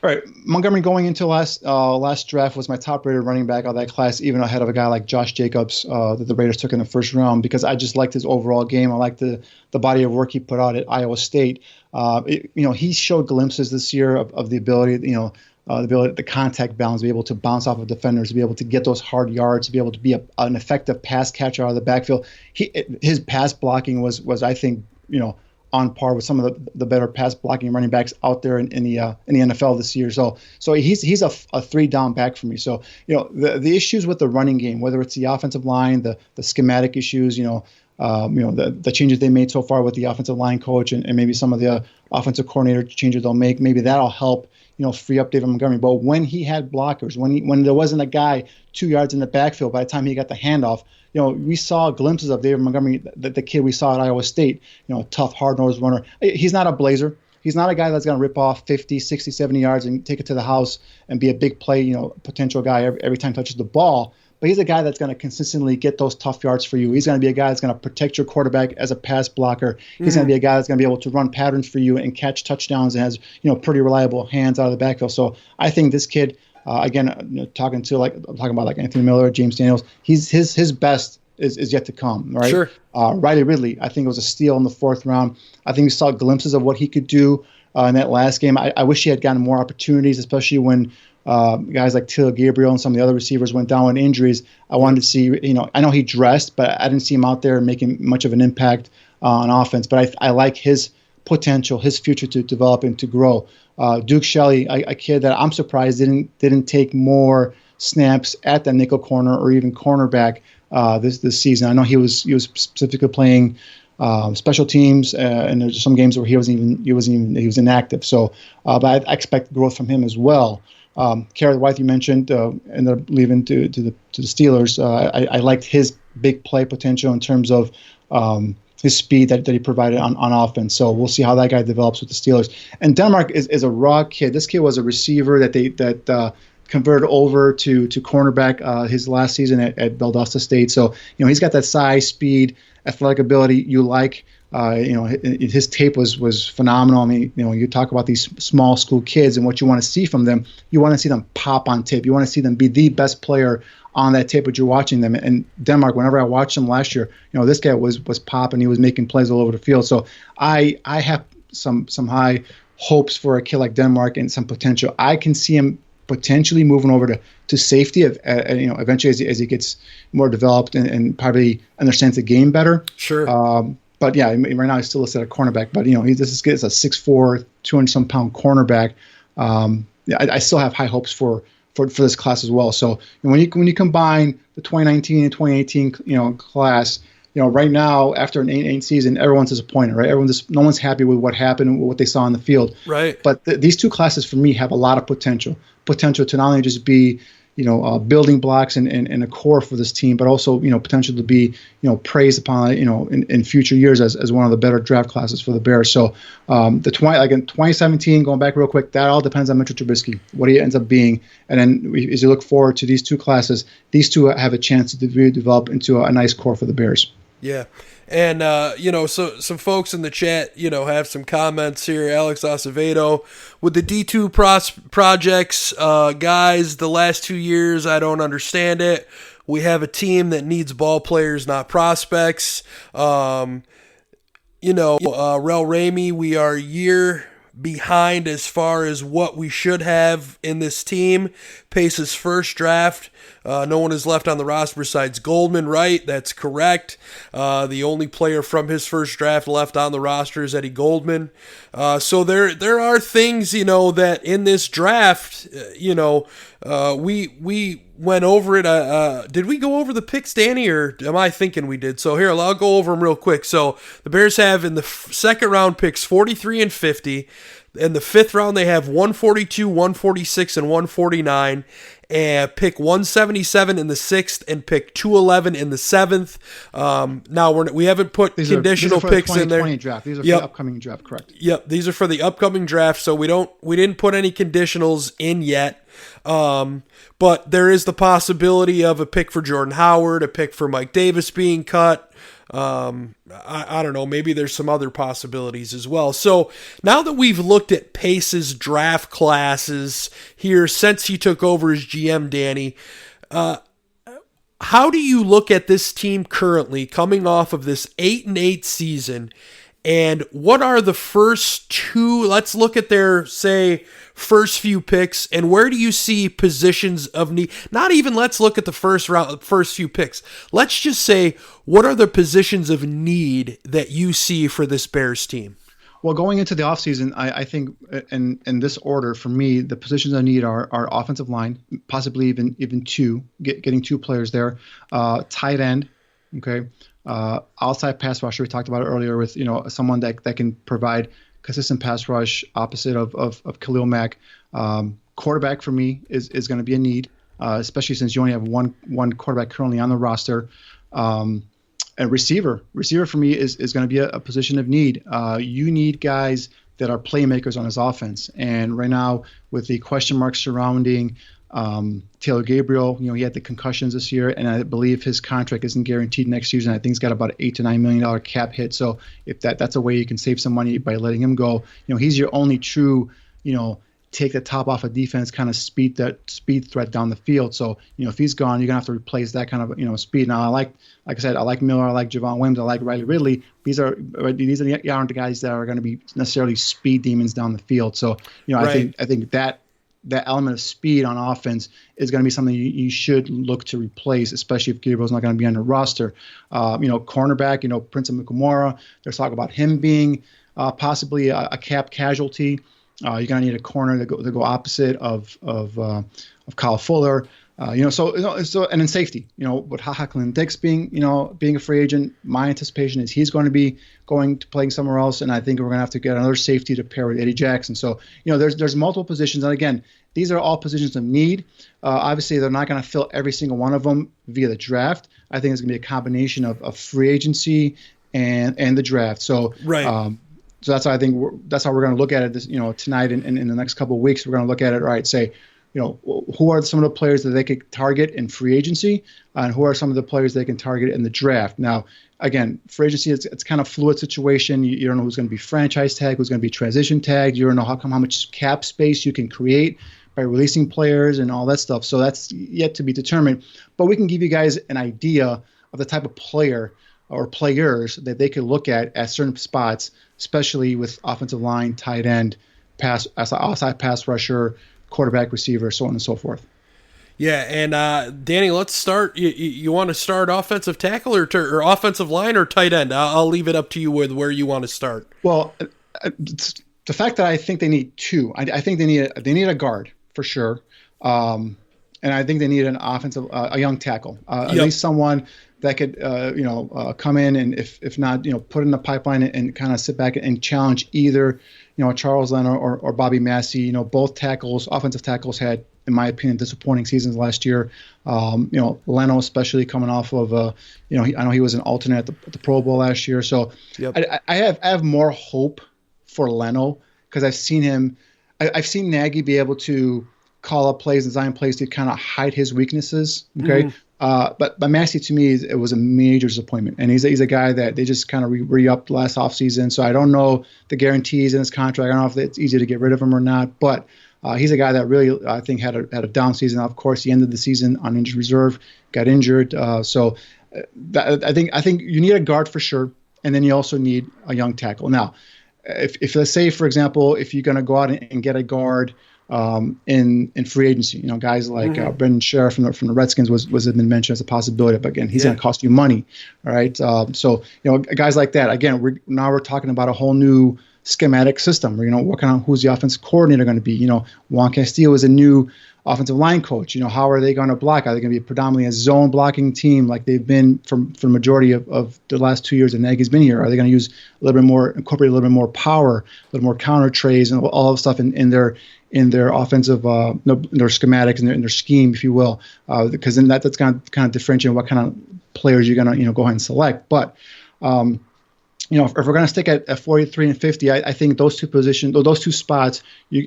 All right, Montgomery going into last draft was my top-rated running back of that class, even ahead of a guy like Josh Jacobs that the Raiders took in the first round, because I just liked his overall game. I liked the body of work he put out at Iowa State. He showed glimpses this year of the ability, the contact balance, to be able to bounce off of defenders, to be able to get those hard yards, to be able to be an effective pass catcher out of the backfield. His pass blocking was I think, on par with some of the better pass blocking running backs out there in the NFL this year. So he's a 3-down back for me. So the issues with the running game, whether it's the offensive line, the schematic issues, the changes they made so far with the offensive line coach and maybe some of the offensive coordinator changes they'll make, maybe that'll help free up David Montgomery. But when he had blockers, when there wasn't a guy 2 yards in the backfield by the time he got the handoff, we saw glimpses of David Montgomery, the kid we saw at Iowa State, tough, hard-nosed runner. He's not a blazer. He's not a guy that's going to rip off 50, 60, 70 yards and take it to the house and be a big play, potential guy every time he touches the ball. But he's a guy that's going to consistently get those tough yards for you. He's going to be a guy that's going to protect your quarterback as a pass blocker. He's going to be a guy that's going to be able to run patterns for you and catch touchdowns and has, pretty reliable hands out of the backfield. So I think this kid, again, talking about like Anthony Miller, James Daniels, his best is yet to come, right? Sure. Riley Ridley, I think it was a steal in the 4th round. I think we saw glimpses of what he could do in that last game. I wish he had gotten more opportunities, especially when guys like Till Gabriel and some of the other receivers went down with injuries. I wanted to see, I know he dressed, but I didn't see him out there making much of an impact on offense. But I like his potential, his future to develop and to grow. Duke Shelley, a kid that I'm surprised didn't take more snaps at the nickel corner or even cornerback this season. I know he was specifically playing special teams, and there's some games where he was inactive. So, but I expect growth from him as well. Kareth White, you mentioned, ended up leaving to the Steelers. I liked his big play potential in terms of his speed that he provided on offense. So we'll see how that guy develops with the Steelers. And Denmark is a raw kid. This kid was a receiver that converted over to cornerback his last season at Valdosta State. So he's got that size, speed, athletic ability you like. His tape was phenomenal. I mean, you talk about these small school kids and what you want to see from them. You want to see them pop on tape. You want to see them be the best player on that tape that you're watching them. And Denmark, whenever I watched them last year, this guy was popping. He was making plays all over the field. So I have some high hopes for a kid like Denmark and some potential. I can see him potentially moving over to safety, eventually as he gets more developed and probably understands the game better. Sure. But yeah, right now he's still listed at cornerback. But this is a 6'4", 200-some pound cornerback. I still have high hopes for this class as well. So when you combine the 2019 and 2018 class, right now after an 8-8 season, everyone's disappointed, right? No one's happy with what happened and what they saw on the field. Right. But these two classes for me have a lot of potential to not only just be building blocks and a core for this team, but also potential to be praised upon in future years as one of the better draft classes for the Bears. So in 2017, going back real quick, that all depends on Mitchell Trubisky, what he ends up being, and then as you look forward to these two classes, these two have a chance to really develop into a nice core for the Bears. Yeah. And, so some folks in the chat, have some comments here. Alex Acevedo, with the D2 projects, guys, the last 2 years, I don't understand it. We have a team that needs ball players, not prospects. Rel Ramey, we are a year behind as far as what we should have in this team. Pace's first draft, no one is left on the roster besides Goldman, right? That's correct. The only player from his first draft left on the roster is Eddie Goldman. So there are things, that in this draft, we went over it. Did we go over the picks, Danny, or am I thinking we did? So here, I'll go over them real quick. So the Bears have in the second round picks 43 and 50. In the fifth round, they have 142, 146, and 149. And pick 177 in the sixth and pick 211 in the seventh. Now we haven't put conditional picks in there. Draft. These are for the upcoming draft, correct? Yep, these are for the upcoming draft. So we didn't put any conditionals in yet. But there is the possibility of a pick for Jordan Howard, a pick for Mike Davis being cut. I don't know, maybe there's some other possibilities as well. So now that we've looked at Pace's draft classes here since he took over as GM, Danny, how do you look at this team currently coming off of this 8-8 season? And what are the first two? Let's look at their, say, first few picks, and where do you see positions of need? Not even let's look at the first few picks. Let's just say, what are the positions of need that you see for this Bears team? Well, going into the offseason, I think in this order, for me, the positions I need are offensive line, possibly even two, getting two players there, tight end, okay, outside pass rusher. We talked about it earlier with someone that can provide consistent pass rush opposite of Khalil Mack. Quarterback for me is going to be a need, especially since you only have one quarterback currently on the roster. And receiver for me is going to be a position of need. You need guys that are playmakers on his offense. And right now, with the question marks surrounding Taylor Gabriel, he had the concussions this year, and I believe his contract isn't guaranteed next season. I think he's got about an $8 to $9 million cap hit. So if that's a way you can save some money by letting him go, he's your only true, take the top off of defense kind of speed threat down the field. So if he's gone, you're gonna have to replace that kind of speed. Now like I said, I like Miller, I like Javon Williams, I like Riley Ridley. These aren't the guys that are going to be necessarily speed demons down the field. So right. I think that element of speed on offense is going to be something you should look to replace, especially if Gabriel's not going to be on the roster. Cornerback, Prince of Mukamura, there's talk about him being possibly a cap casualty. You're going to need a corner to go opposite of Kyle Fuller. So and in safety, with Hacklin Dix being a free agent, my anticipation is he's going to be going to playing somewhere else, and I think we're going to have to get another safety to pair with Eddie Jackson. So there's multiple positions, and again, these are all positions of need. Obviously, they're not going to fill every single one of them via the draft. I think it's going to be a combination of free agency and the draft. So right. So that's how I think that's how we're going to look at it. This tonight and in the next couple of weeks, we're going to look at it. Right, say. Who are some of the players that they could target in free agency, and who are some of the players they can target in the draft? Now, again, free agency, it's kind of fluid situation. You don't know who's going to be franchise tag, who's going to be transition tag. You don't know how much cap space you can create releasing players and all that stuff. So that's yet to be determined. But we can give you guys an idea of the type of player or players that they could look at certain spots, especially with offensive line, tight end, outside pass rusher, quarterback, receiver, so on and so forth. Yeah, and Danny, let's start. You want to start offensive tackle or offensive line or tight end? I'll leave it up to you with where you want to start. Well, the fact that I think they need two, I think they need a guard for sure, and I think they need an offensive, a young tackle, at least someone that could come in and if not put in the pipeline and kind of sit back and challenge either Charles Leno or Bobby Massey. Both offensive tackles had, in my opinion, disappointing seasons last year. Leno especially coming off of I know he was an alternate at the Pro Bowl last year. So I have more hope for Leno because I've seen Nagy be able to call up plays, design plays to kind of hide his weaknesses. Okay. But Massey, to me, it was a major disappointment. And he's a guy that they just kind of re-upped last offseason. So I don't know the guarantees in his contract. I don't know if it's easy to get rid of him or not. But he's a guy that really, I think, had a down season. Of course, he ended the season on injured reserve, got injured. I think you need a guard for sure. And then you also need a young tackle. Now, if let's say, for example, if you're going to go out and get a guard in free agency, guys like Brendan Scherr from the Redskins was been mentioned as a possibility, but again, he's going to cost you money. All right. So guys like that, again, we're talking about a whole new schematic system. Who's the offensive coordinator going to be? Juan Castillo is a new offensive line coach. How are they going to block? Are they going to be predominantly a zone blocking team like they've been for the majority of the last 2 years that Nagy's been here? Are they going to use incorporate a little bit more power, a little more counter trays and all the stuff in their offensive, their schematics and their scheme, if you will, because then that's going to kind of differentiate what kind of players you're going to go ahead and select. But if we're going to stick at 43 and 50, I think those two positions, those two spots,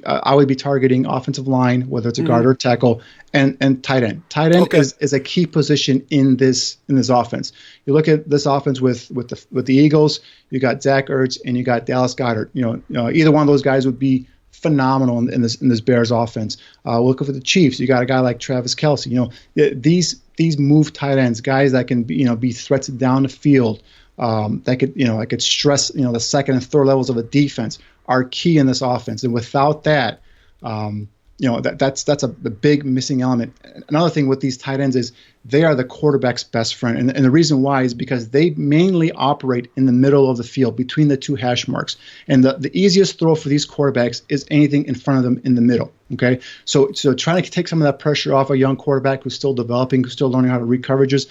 I would be targeting offensive line, whether it's a guard or tackle, and tight end. Tight end is a key position in this offense. You look at this offense with the Eagles, you got Zach Ertz and you got Dallas Goedert. Either one of those guys would be phenomenal in this Bears offense. Look for the Chiefs. You got a guy like Travis Kelce. These move tight ends, guys that can be threats down the field. That could stress the second and third levels of a defense are key in this offense. And without that, that's a big missing element. Another thing with these tight ends is they are the quarterback's best friend. And the reason why is because they mainly operate in the middle of the field between the two hash marks. And the easiest throw for these quarterbacks is anything in front of them in the middle. Okay. So trying to take some of that pressure off a young quarterback who's still developing, who's still learning how to read coverages,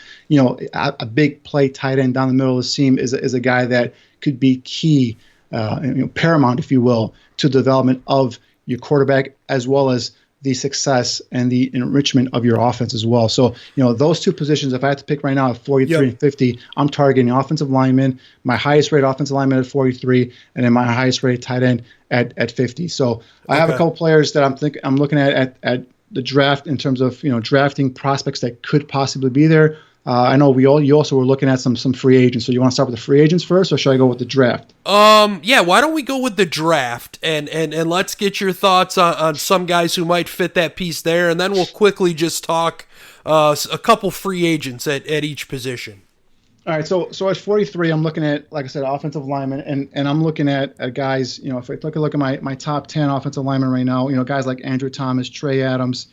a big play tight end down the middle of the seam is a guy that could be key, paramount, if you will, to the development of your quarterback as well as the success and the enrichment of your offense as well. So, those two positions, if I had to pick right now at 43 and 50, I'm targeting offensive lineman, my highest rated offensive lineman at 43, and then my highest rated tight end at 50. So I have a couple players that I'm looking at the draft in terms of, drafting prospects that could possibly be there. I know you also were looking at some free agents. So you want to start with the free agents first, or should I go with the draft? Yeah, why don't we go with the draft and let's get your thoughts on some guys who might fit that piece there, and then we'll quickly just talk a couple free agents at each position. All right, so at 43, I'm looking at, like I said, offensive linemen, and I'm looking at guys, if I take a look at my top 10 offensive linemen right now, guys like Andrew Thomas, Trey Adams,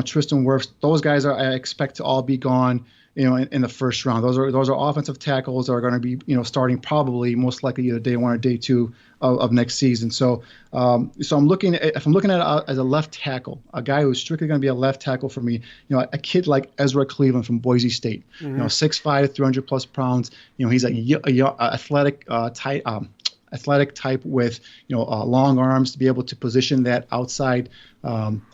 Tristan Wirfs, those guys I expect to all be gone in the first round. Those are offensive tackles that are going to be, starting probably most likely either day one or day two of next season. So I'm looking at as a left tackle, a guy who's strictly going to be a left tackle for me, a kid like Ezra Cleveland from Boise State, 6'5", 300 plus pounds. He's athletic type with long arms to be able to position that outside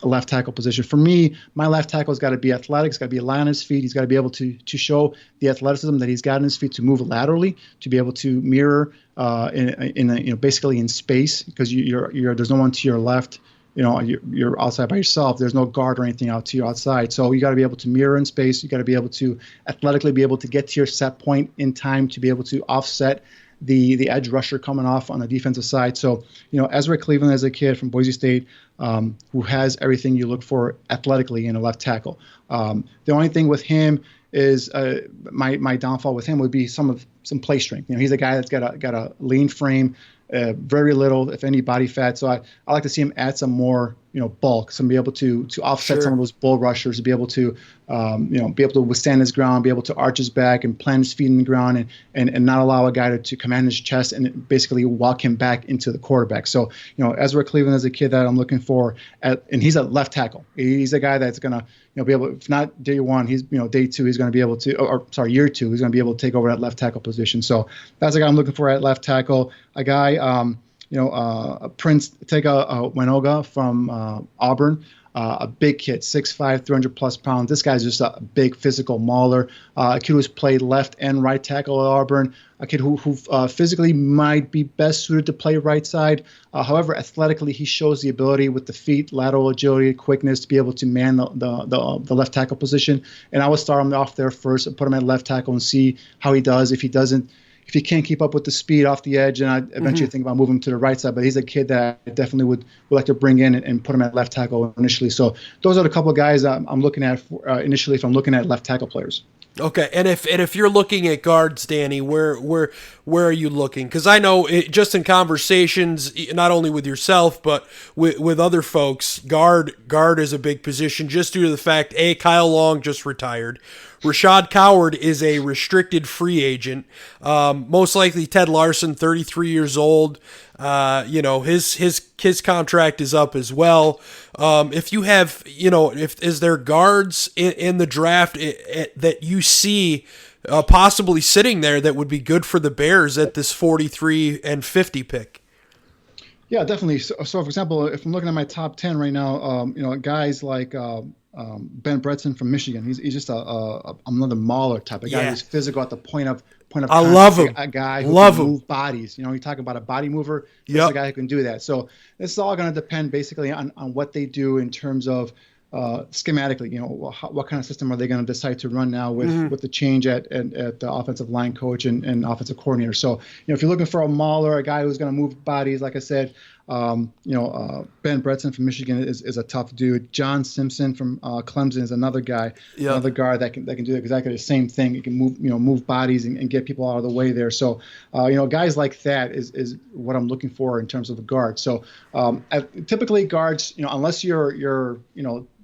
left tackle position. For me, my left tackle's got to be athletic. He's got to be light on his feet. He's got to be able to show the athleticism that he's got in his feet to move laterally, to be able to mirror basically in space, because there's no one to your left. You're outside by yourself. There's no guard or anything out to your outside. So you got to be able to mirror in space. You got to be able to athletically be able to get to your set point in time to be able to offset the edge rusher coming off on the defensive side. So, Ezra Cleveland is a kid from Boise State who has everything you look for athletically in a left tackle. The only thing with him is my downfall with him would be some play strength. He's a guy that's got a lean frame, very little, if any, body fat. So I like to see him add some more, bulk, some be able to offset some of those bull rushers, to be able to, be able to withstand his ground, be able to arch his back and plant his feet in the ground, and not allow a guy to command his chest and basically walk him back into the quarterback. So, Ezra Cleveland is a kid that I'm looking for, and he's a left tackle. He's a guy that's gonna, be able, if not day one, he's, day two, he's going to be able to, or year two, he's going to be able to take over that left tackle position. So that's a guy I'm looking for at left tackle. A guy, Prince Tega Wenoga from Auburn, a big kid, 6'5", 300-plus pounds. This guy's just a big physical mauler. A kid who's played left and right tackle at Auburn. A kid who physically might be best suited to play right side. However, athletically, he shows the ability with the feet, lateral agility, quickness to be able to man the left tackle position. And I would start him off there first and put him at left tackle and see how he does. If he can't keep up with the speed off the edge, and I eventually think about moving him to the right side. But he's a kid that I definitely would like to bring in and put him at left tackle initially. So those are the couple of guys I'm looking at initially if I'm looking at left tackle players. Okay, and if you're looking at guards, Danny, where are you looking? Because I know just in conversations, not only with yourself but with other folks, guard is a big position just due to the fact Kyle Long just retired. Rashad Coward is a restricted free agent. Most likely Ted Larson, 33 years old. His contract is up as well. If you have, is there guards in the draft that you see possibly sitting there that would be good for the Bears at this 43 and 50 pick? Yeah, definitely. So for example, if I'm looking at my top 10 right now, guys like Ben Bretzen from Michigan, he's just another mauler type of guy who's physical at the point of I contact. Love him. A guy who can move bodies. You talk about a body mover. He's a guy who can do that. So this is all going to depend basically on what they do in terms of schematically. What kind of system are they going to decide to run now with the change at the offensive line coach and offensive coordinator. So if you're looking for a mauler, a guy who's going to move bodies, like I said, Ben Bretzen from Michigan is a tough dude. John Simpson from Clemson is another guy, another guard that can do exactly the same thing. He can move bodies and get people out of the way there. So guys like that is what I'm looking for in terms of a guard. So typically guards, unless you're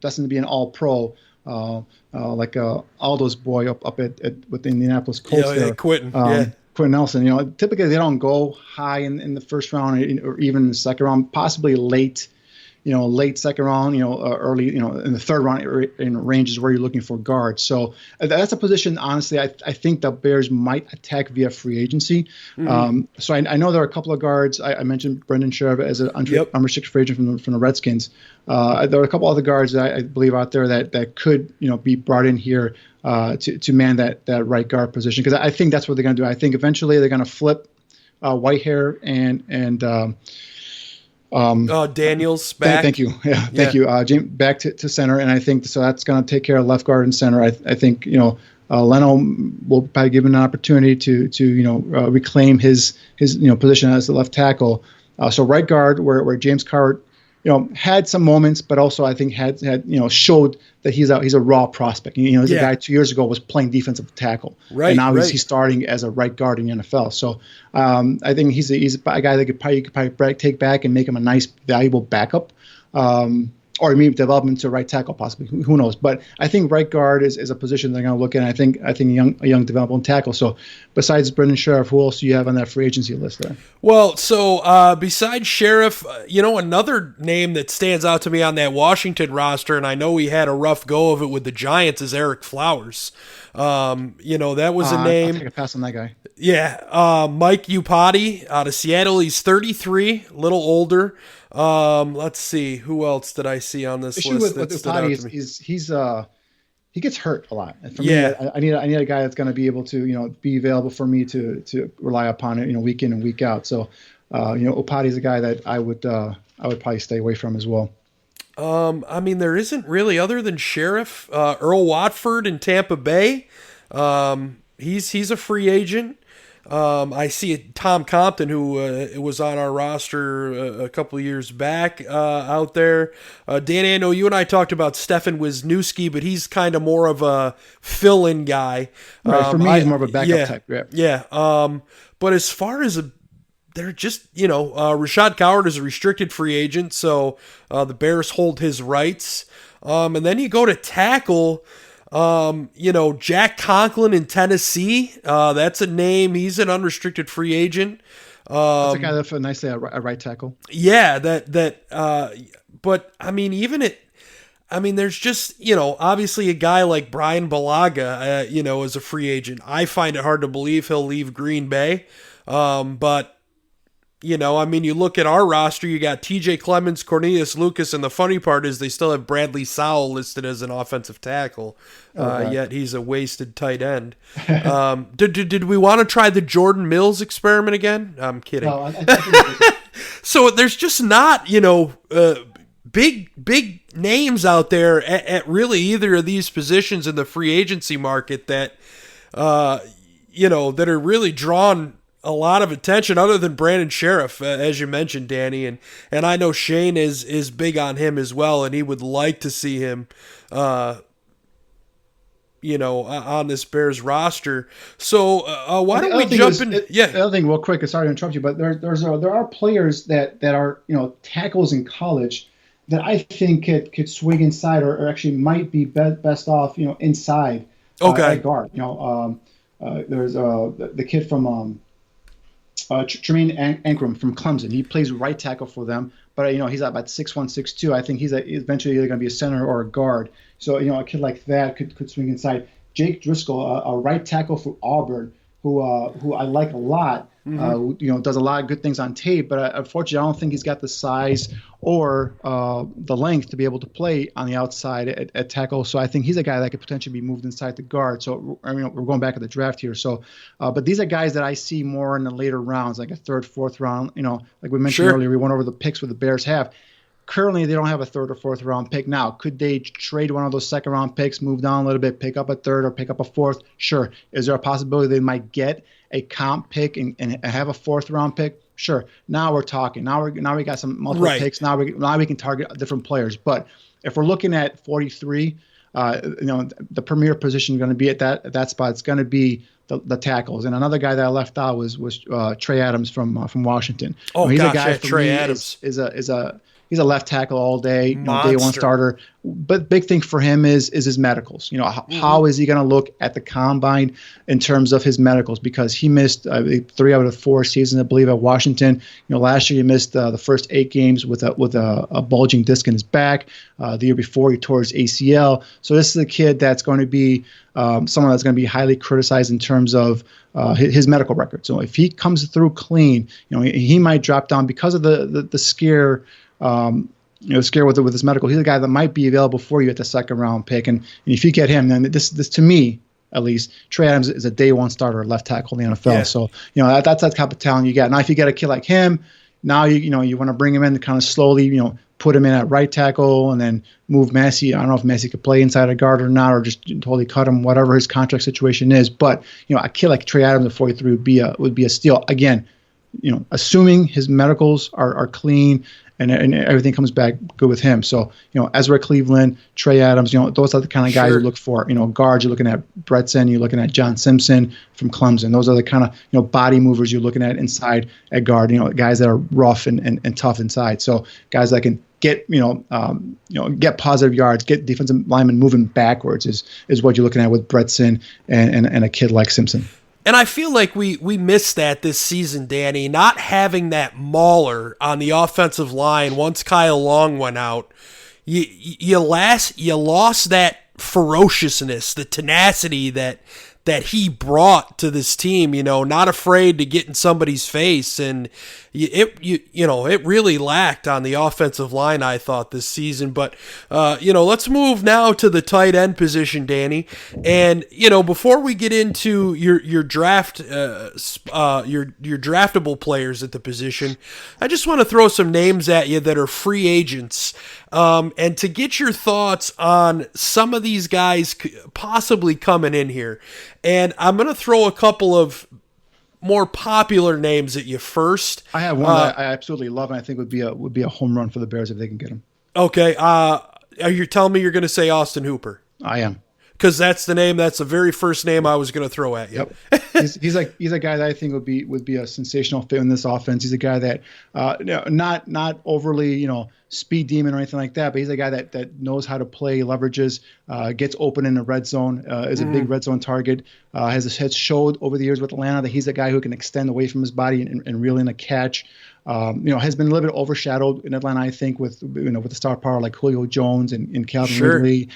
destined to be an all-pro, like Aldo's boy up with the Indianapolis Colts there. Quentin. Quentin Nelson, typically they don't go high in the first round or even in the second round, possibly late second round, early, in the third round in ranges where you're looking for guards. So that's a position, honestly, I think the Bears might attack via free agency. So I know there are a couple of guards. I mentioned Brendan Scherf as an unrestricted free agent from the Redskins. There are a couple other guards that I believe out there that could, be brought in here to man that right guard position, because I think that's what they're going to do. I think eventually they're going to flip Whitehair and Daniels back. Thank you. Yeah, thank you. James back to center, and I think so that's going to take care of left guard and center. I think Leno will probably give him an opportunity to reclaim his position as the left tackle. So right guard, where James Carr had some moments, but also I think had showed that he's a raw prospect. He's a guy 2 years ago was playing defensive tackle, and now he's starting as a right guard in the NFL. So I think he's a guy that you could probably take back and make him a nice, valuable backup. Or maybe develop him to right tackle, possibly. Who knows? But I think right guard is a position they're going to look at. I think a young developmental tackle. So besides Brendan Scherf, who else do you have on that free agency list there? Well, so besides Scherf, another name that stands out to me on that Washington roster, and I know he had a rough go of it with the Giants, is Eric Flowers. That was a name. I'll take a pass on that guy. Yeah, Mike Iupati out of Seattle. He's 33, a little older. Let's see, who else did I see on this list? With Iupati, he gets hurt a lot. And for me, I need a guy that's going to be able to be available for me to rely upon it week in and week out. So Iupati is a guy that I would probably stay away from as well. There isn't really, other than Sheriff, Earl Watford in Tampa Bay. He's a free agent. I see Tom Compton, who was on our roster a couple of years back out there. Danny, I know you and I talked about Stefan Wisniewski, but he's kind of more of a fill-in guy. Right, for me, he's more of a backup type. Yeah. But as far as they're just, Rashad Coward is a restricted free agent, so the Bears hold his rights. And then you go to tackle. Jack Conklin in Tennessee, that's a name. He's an unrestricted free agent. That's a guy that fit nicely at right tackle. Yeah, but I mean, there's just, obviously a guy like Brian Balaga, as a free agent. I find it hard to believe he'll leave Green Bay. But you look at our roster, you got TJ Clements, Cornelius Lucas, and the funny part is they still have Bradley Sowell listed as an offensive tackle, yet he's a wasted tight end. Did we want to try the Jordan Mills experiment again? I'm kidding. No, I think So there's just not, big names out there at really either of these positions in the free agency market that, that are really drawn a lot of attention other than Brandon Sheriff, as you mentioned, Danny. And I know Shane is big on him as well, and he would like to see him, on this Bears roster. So why don't we jump in? The other thing, real quick, sorry to interrupt you, but there are players that are, tackles in college that I think could swing inside or actually might be best off, inside at guard. There's the kid from Tremaine Ankrum from Clemson. He plays right tackle for them, but he's about 6'1", 6'2". I think he's eventually either going to be a center or a guard. So a kid like that could swing inside. Jake Driscoll, a right tackle for Auburn, who I like a lot. Does a lot of good things on tape, but unfortunately, I don't think he's got the size or the length to be able to play on the outside at tackle. So I think he's a guy that could potentially be moved inside the guard. So we're going back at the draft here. So, but these are guys that I see more in the later rounds, like a third, fourth round. Like we mentioned earlier, we went over the picks what the Bears have. Currently, they don't have a third or fourth round pick. Now, could they trade one of those second round picks, move down a little bit, pick up a third or pick up a fourth? Sure. Is there a possibility they might get a comp pick and have a fourth round pick? Sure. Now we're talking. Now we got some multiple picks. Now we can target different players. But if we're looking at 43, the premier position going to be at that spot. It's going to be the tackles. And another guy that I left out was Trey Adams from Washington. Oh, he's gosh, a guy Trey Adams He's a left tackle all day, day one starter. But big thing for him is his medicals. How is he going to look at the combine in terms of his medicals? Because he missed 3 out of 4 seasons, I believe, at Washington. Last year he missed the first 8 games with a bulging disc in his back. The year before he tore his ACL. So this is a kid that's going to be someone that's going to be highly criticized in terms of his medical record. So if he comes through clean, he might drop down because of the scare. Scare with his medical. He's a guy that might be available for you at the second round pick, and if you get him, then this to me at least, Trey Adams is a day one starter, left tackle in the NFL. Yeah. So that's that type of talent you got. Now if you get a kid like him, now you want to bring him in to kind of slowly put him in at right tackle and then move Massey. I don't know if Massey could play inside a guard or not, or just totally cut him, whatever his contract situation is. But a kid like Trey Adams at 43 would be a steal. Again, assuming his medicals are clean. And everything comes back good with him. So, Ezra Cleveland, Trey Adams, those are the kind of guys you look for. Guards, you're looking at Bretson, you're looking at John Simpson from Clemson. Those are the kind of, body movers you're looking at inside at guard, guys that are rough and tough inside. So guys that can get, get positive yards, get defensive linemen moving backwards is what you're looking at with Bretson and a kid like Simpson. And I feel like we missed that this season, Danny, not having that mauler on the offensive line once Kyle Long went out. You lost that ferociousness, the tenacity that he brought to this team, not afraid to get in somebody's face. And it really lacked on the offensive line, I thought, this season. But, let's move now to the tight end position, Danny. And, before we get into your draft, your draftable players at the position, I just want to throw some names at you that are free agents. And to get your thoughts on some of these guys possibly coming in here. And I'm going to throw a couple of more popular names at you first. I have one that I absolutely love, and I think would be a home run for the Bears if they can get him. Okay. Are you telling me you're going to say Austin Hooper? I am. Because that's the very first name I was going to throw at you. Yep. He's a guy that I think would be a sensational fit in this offense. He's a guy that not overly speed demon or anything like that, but he's a guy that knows how to play leverages, gets open in the red zone, is a big red zone target. Has showed over the years with Atlanta that he's a guy who can extend away from his body and reel in a catch. Has been a little bit overshadowed in Atlanta, I think, with the star power like Julio Jones and Calvin Ridley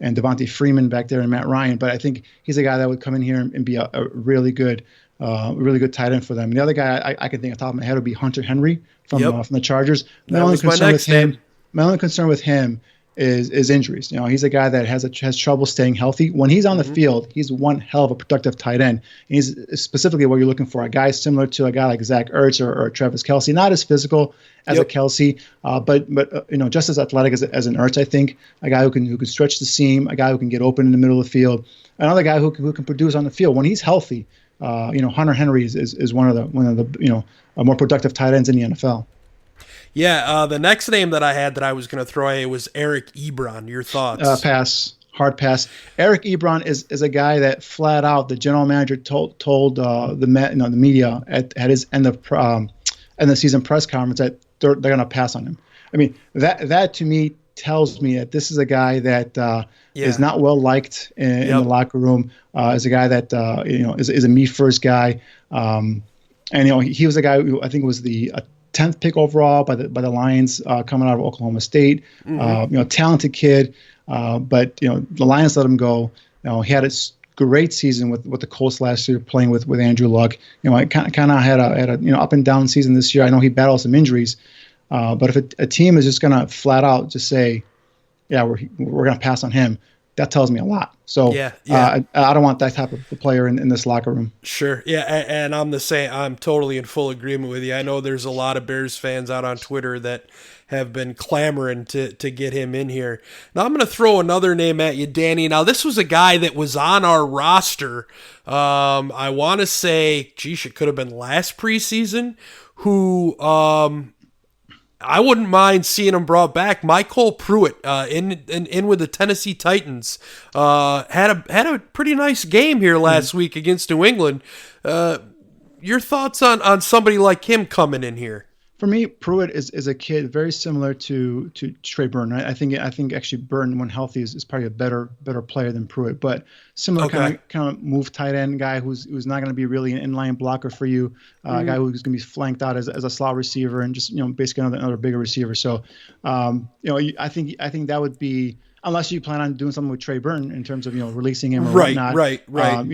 and Devontae Freeman back there and Matt Ryan. But I think he's a guy that would come in here and be a really good tight end for them. And the other guy I can think off the top of my head would be Hunter Henry from the Chargers. My only concern with him is injuries. He's a guy that has trouble staying healthy. When he's on the field, he's one hell of a productive tight end. And he's specifically what you're looking for, a guy similar to a guy like Zach Ertz or Travis Kelce, not as physical as a Kelce, but just as athletic as an Ertz, I think. A guy who can stretch the seam, a guy who can get open in the middle of the field, another guy who can produce on the field. When he's healthy, Hunter Henry is one of the more productive tight ends in the NFL. Yeah, the next name that I had that I was going to throw at was Eric Ebron. Your thoughts? Pass. Hard pass. Eric Ebron is a guy that flat out the general manager told the media at his end of the season press conference that they're going to pass on him. I mean, that to me tells me that this is a guy that is not well liked in the locker room. Is a guy that is a me first guy. And he was a guy who I think was the 10th pick overall by the Lions coming out of Oklahoma State. Talented kid, but the Lions let him go. He had a great season with the Colts last year, playing with Andrew Luck. I kind of had a up and down season this year. I know he battled some injuries, but if a team is just gonna flat out just say, we're gonna pass on him, that tells me a lot. So I don't want that type of player in this locker room. Sure. Yeah, and I'm the same. I'm totally in full agreement with you. I know there's a lot of Bears fans out on Twitter that have been clamoring to get him in here. Now I'm going to throw another name at you, Danny. Now this was a guy that was on our roster. I want to say, it could have been last preseason, who I wouldn't mind seeing him brought back. Michael Pruitt, in with the Tennessee Titans, had a pretty nice game here last week against New England. Your thoughts on somebody like him coming in here? For me, Pruitt is a kid very similar to Trey Burton. I think actually Burton, when healthy, is probably a better player than Pruitt, but similar kind of move tight end guy who's not going to be really an inline blocker for you, a guy who's going to be flanked out as a slot receiver and just basically another bigger receiver. So I think that would be, unless you plan on doing something with Trey Burton in terms of releasing him or whatnot. Right. I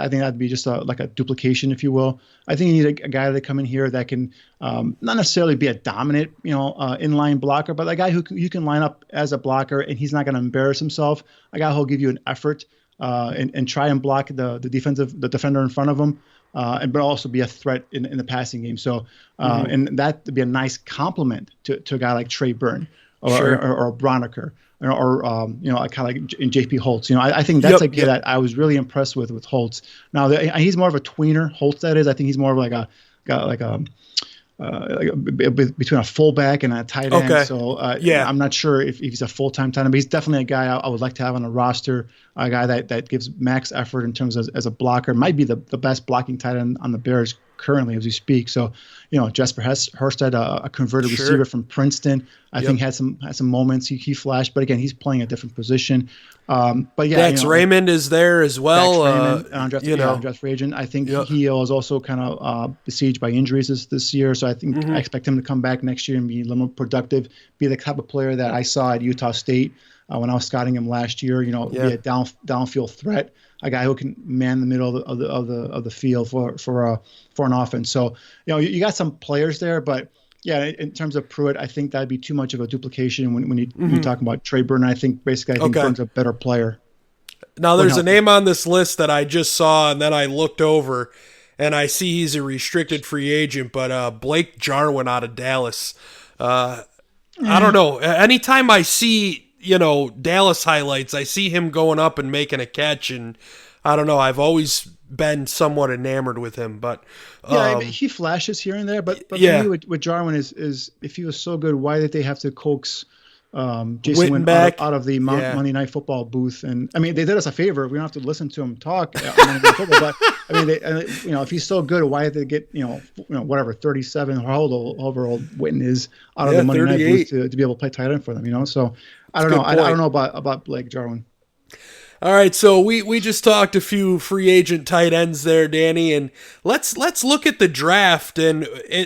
think that'd be just like a duplication, if you will. I think you need a guy that come in here that can not necessarily be a dominant inline blocker, but a guy who you can line up as a blocker and he's not going to embarrass himself. A guy who'll give you an effort and try and block the defender in front of him, but also be a threat in the passing game. So and that would be a nice compliment to a guy like Trey Burton or Broniker. Or kind of like in JP Holtz. I think that's a kid that I was really impressed with Holtz. Now he's more of a tweener. Holtz, that is. I think he's more of like between a fullback and a tight end. Okay. So I'm not sure if he's a full-time tight end, but he's definitely a guy I would like to have on the roster. A guy that gives max effort in terms of as a blocker. Might be the best blocking tight end on the Bears currently as we speak. So, Jasper Hurstad, a converted receiver from Princeton, I think had some moments he flashed, but again, he's playing a different position. But yeah, Dax Raymond is there as well. Undrafted free agent. I think he was also kind of besieged by injuries this year. So I think I expect him to come back next year and be a little more productive, be the type of player that I saw at Utah State when I was scouting him last year. Be a downfield threat, a guy who can man the middle of the field for an offense. So you got some players there, but yeah, in terms of Pruitt, I think that'd be too much of a duplication when you're talking about Trey Burton. I think Burton's a better player. Now there's a name on this list that I just saw, and then I looked over, and I see he's a restricted free agent, but Blake Jarwin out of Dallas. I don't know. Anytime I see Dallas highlights, I see him going up and making a catch, and I don't know. I've always been somewhat enamored with him, but I mean, he flashes here and there. But yeah. for me, with Jarwin is if he was so good, why did they have to coax Jason Witten Witten out of the Monday Night Football booth? And I mean, they did us a favor. We don't have to listen to him talk on Monday Night Football. But I mean, if he's so good, why did they get whatever 37, however old Witten is, out of the Monday 38. Night booth to be able to play tight end for them? So I don't know. I don't know about Blake Jarwin. All right, so we just talked a few free agent tight ends there, Danny, and let's look at the draft. And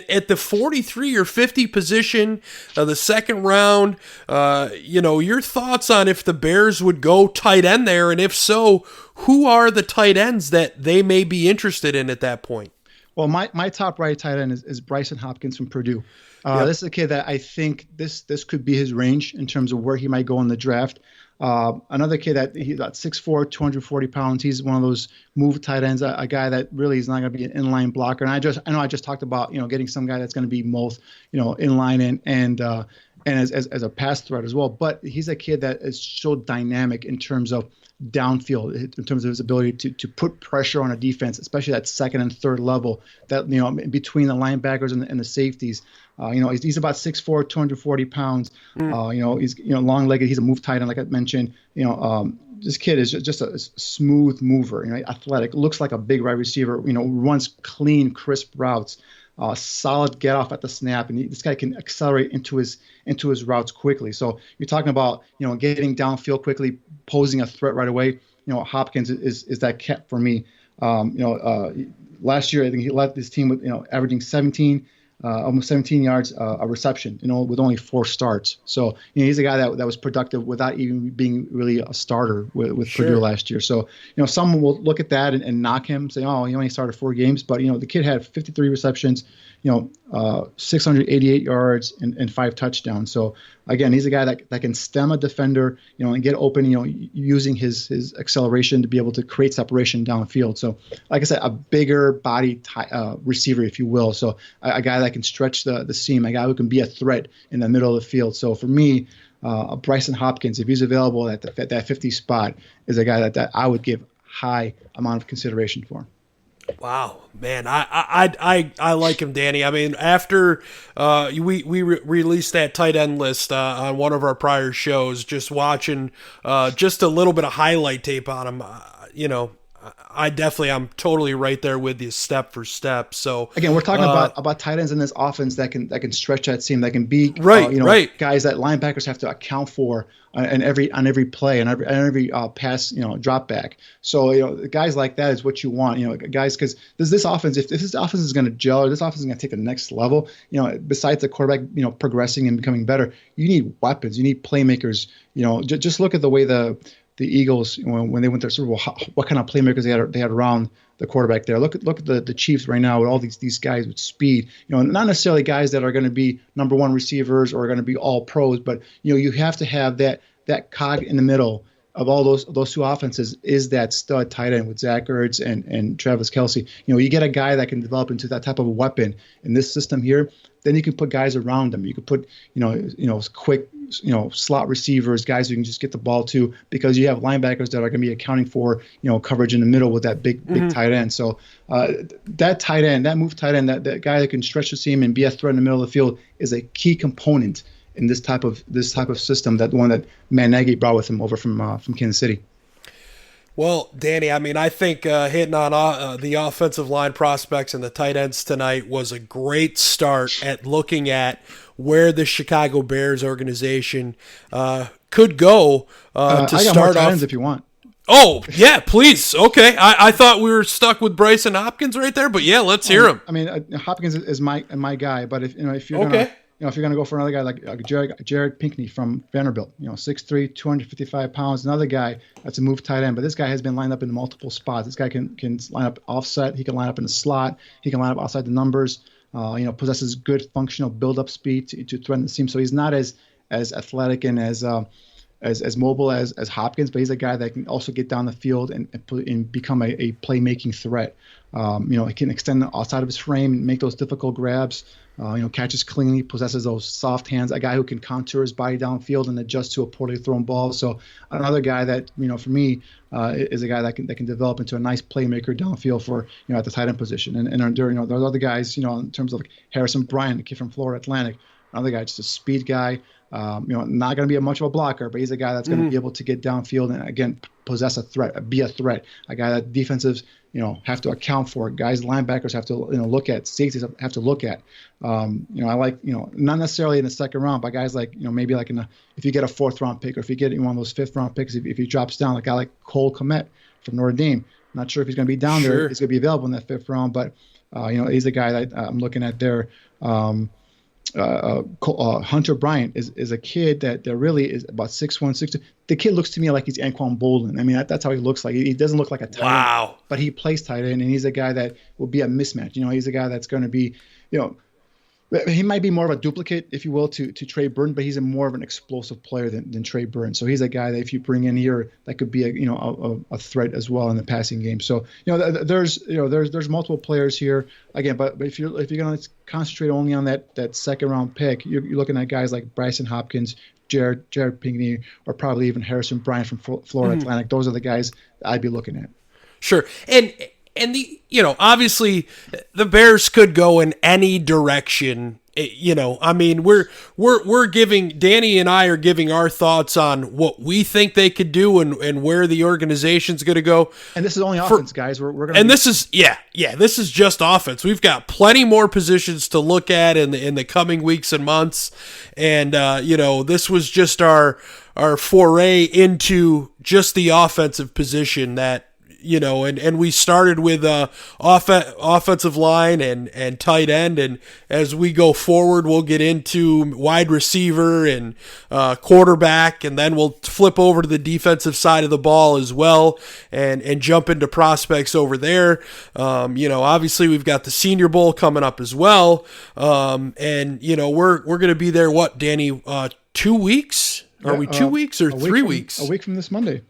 at the 43 or 50 position of the second round, your thoughts on if the Bears would go tight end there, and if so, who are the tight ends that they may be interested in at that point? Well, my top right tight end is Bryson Hopkins from Purdue. This is a kid that I think this could be his range in terms of where he might go in the draft. Another kid that he's about 6'4", 240 pounds. He's one of those move tight ends, a guy that really is not going to be an inline blocker. And I know I just talked about getting some guy that's going to be both inline and as a pass threat as well. But he's a kid that is so dynamic in terms of downfield, in terms of his ability to put pressure on a defense, especially that second and third level, that between the linebackers and the safeties. He's about 6'4", 240 pounds. He's long-legged. He's a move tight end, like I mentioned. This kid is just a smooth mover. Athletic, looks like a big wide receiver. Runs clean, crisp routes. Solid get off at the snap, and this guy can accelerate into his routes quickly. So you're talking about getting downfield quickly, posing a threat right away. Hopkins is that cat for me. Last year I think he led this team with averaging almost 17 yards a reception, with only 4 starts. So he's a guy that was productive without even being really a starter with Purdue last year. So someone will look at that and knock him, say, oh, he only started 4 games, but the kid had 53 receptions, 688 yards and 5 touchdowns. So again, he's a guy that can stem a defender, and get open, using his acceleration to be able to create separation downfield. So like I said, a bigger body receiver, if you will. So a guy that can stretch the seam, a guy who can be a threat in the middle of the field. So for me, Bryson Hopkins, if he's available at that 50 spot, is a guy that I would give high amount of consideration for. Wow, man, I like him, Danny. I mean, after we released that tight end list on one of our prior shows, just watching just a little bit of highlight tape on him, I'm totally right there with you step for step. So again, we're talking about tight ends in this offense that can stretch that seam, that can be guys that linebackers have to account for on every play and every pass drop back. So guys like that is what you want. Guys, because this offense, if this offense is going to gel, or this offense is going to take the next level, besides the quarterback progressing and becoming better, you need weapons, you need playmakers. Just look at the way the Eagles, when they went to Super Bowl, what kind of playmakers they had around the quarterback there. Look at the Chiefs right now with all these guys with speed. Not necessarily guys that are going to be number 1 receivers or are going to be all pros, but you have to have that cog in the middle of all those 2 offenses is that stud tight end with Zach Ertz and Travis Kelce. You get a guy that can develop into that type of a weapon in this system here. Then you can put guys around them. You can put quick slot receivers, guys who can just get the ball to, because you have linebackers that are going to be accounting for coverage in the middle with that big tight end. So that tight end, that move tight end, that guy that can stretch the seam and be a threat in the middle of the field is a key component in this type of system. That one that Matt Nagy brought with him over from Kansas City. Well, Danny, I mean, I think hitting on the offensive line prospects and the tight ends tonight was a great start at looking at where the Chicago Bears organization could go to I got start more tight off. ends if you want. Oh, yeah, please. Okay. I thought we were stuck with Bryson Hopkins right there, but yeah, let's hear him. I mean, Hopkins is my guy, but if you're gonna, if you're going to go for another guy like Jared Pinkney from Vanderbilt, 6'3", 255 pounds, another guy that's a move tight end, but this guy has been lined up in multiple spots. This guy can line up offset. He can line up in the slot. He can line up outside the numbers. Possesses good functional build-up speed to threaten the seam. So he's not as athletic and as as mobile as Hopkins, but he's a guy that can also get down the field and become a playmaking threat. He can extend outside of his frame and make those difficult grabs. Catches cleanly, possesses those soft hands. A guy who can contour his body downfield and adjust to a poorly thrown ball. So another guy that for me is a guy that can develop into a nice playmaker downfield for at the tight end position. And there are other guys in terms of like Harrison Bryant, the kid from Florida Atlantic. Another guy, just a speed guy. Not going to be much of a blocker, but he's a guy that's going to be able to get downfield and again possess a threat, be a threat. A guy that defensives have to account for. Guys, linebackers have to look at. Safeties have to look at. I like not necessarily in the second round, but guys like maybe like if you get a 4th round pick or if you get one of those 5th round picks, if he drops down, like a guy like Cole Kmet from Notre Dame. I'm not sure if he's going to be down there. He's going to be available in that 5th round, but he's a guy that I'm looking at there. Hunter Bryant is a kid that really is about 6'1", 6'2". The kid looks to me like he's Anquan Boldin. I mean, that's how he looks like. He doesn't look like a tight end, but he plays tight end, and he's a guy that will be a mismatch. He's a guy that's going to be, he might be more of a duplicate, if you will, to Trey Burton, but he's more of an explosive player than Trey Burton. So he's a guy that if you bring in here, that could be a threat as well in the passing game. So there's multiple players here again, but if you're going to concentrate only on that second round pick, you're looking at guys like Bryson Hopkins, Jared Pinkney, or probably even Harrison Bryant from Florida Atlantic. Those are the guys that I'd be looking at. Sure, and the obviously the Bears could go in any direction. I mean, we're giving, Danny and I are giving our thoughts on what we think they could do and where the organization's going to go. And this is only offense, guys. We're going to. And this is this is just offense. We've got plenty more positions to look at in the coming weeks and months. And this was just our foray into just the offensive position that. And we started with offensive line and tight end, and as we go forward, we'll get into wide receiver and quarterback, and then we'll flip over to the defensive side of the ball as well, and jump into prospects over there. Obviously we've got the Senior Bowl coming up as well, and we're going to be there. What, Danny? 2 weeks? Are we 2 weeks or 3 weeks? A week from this Monday.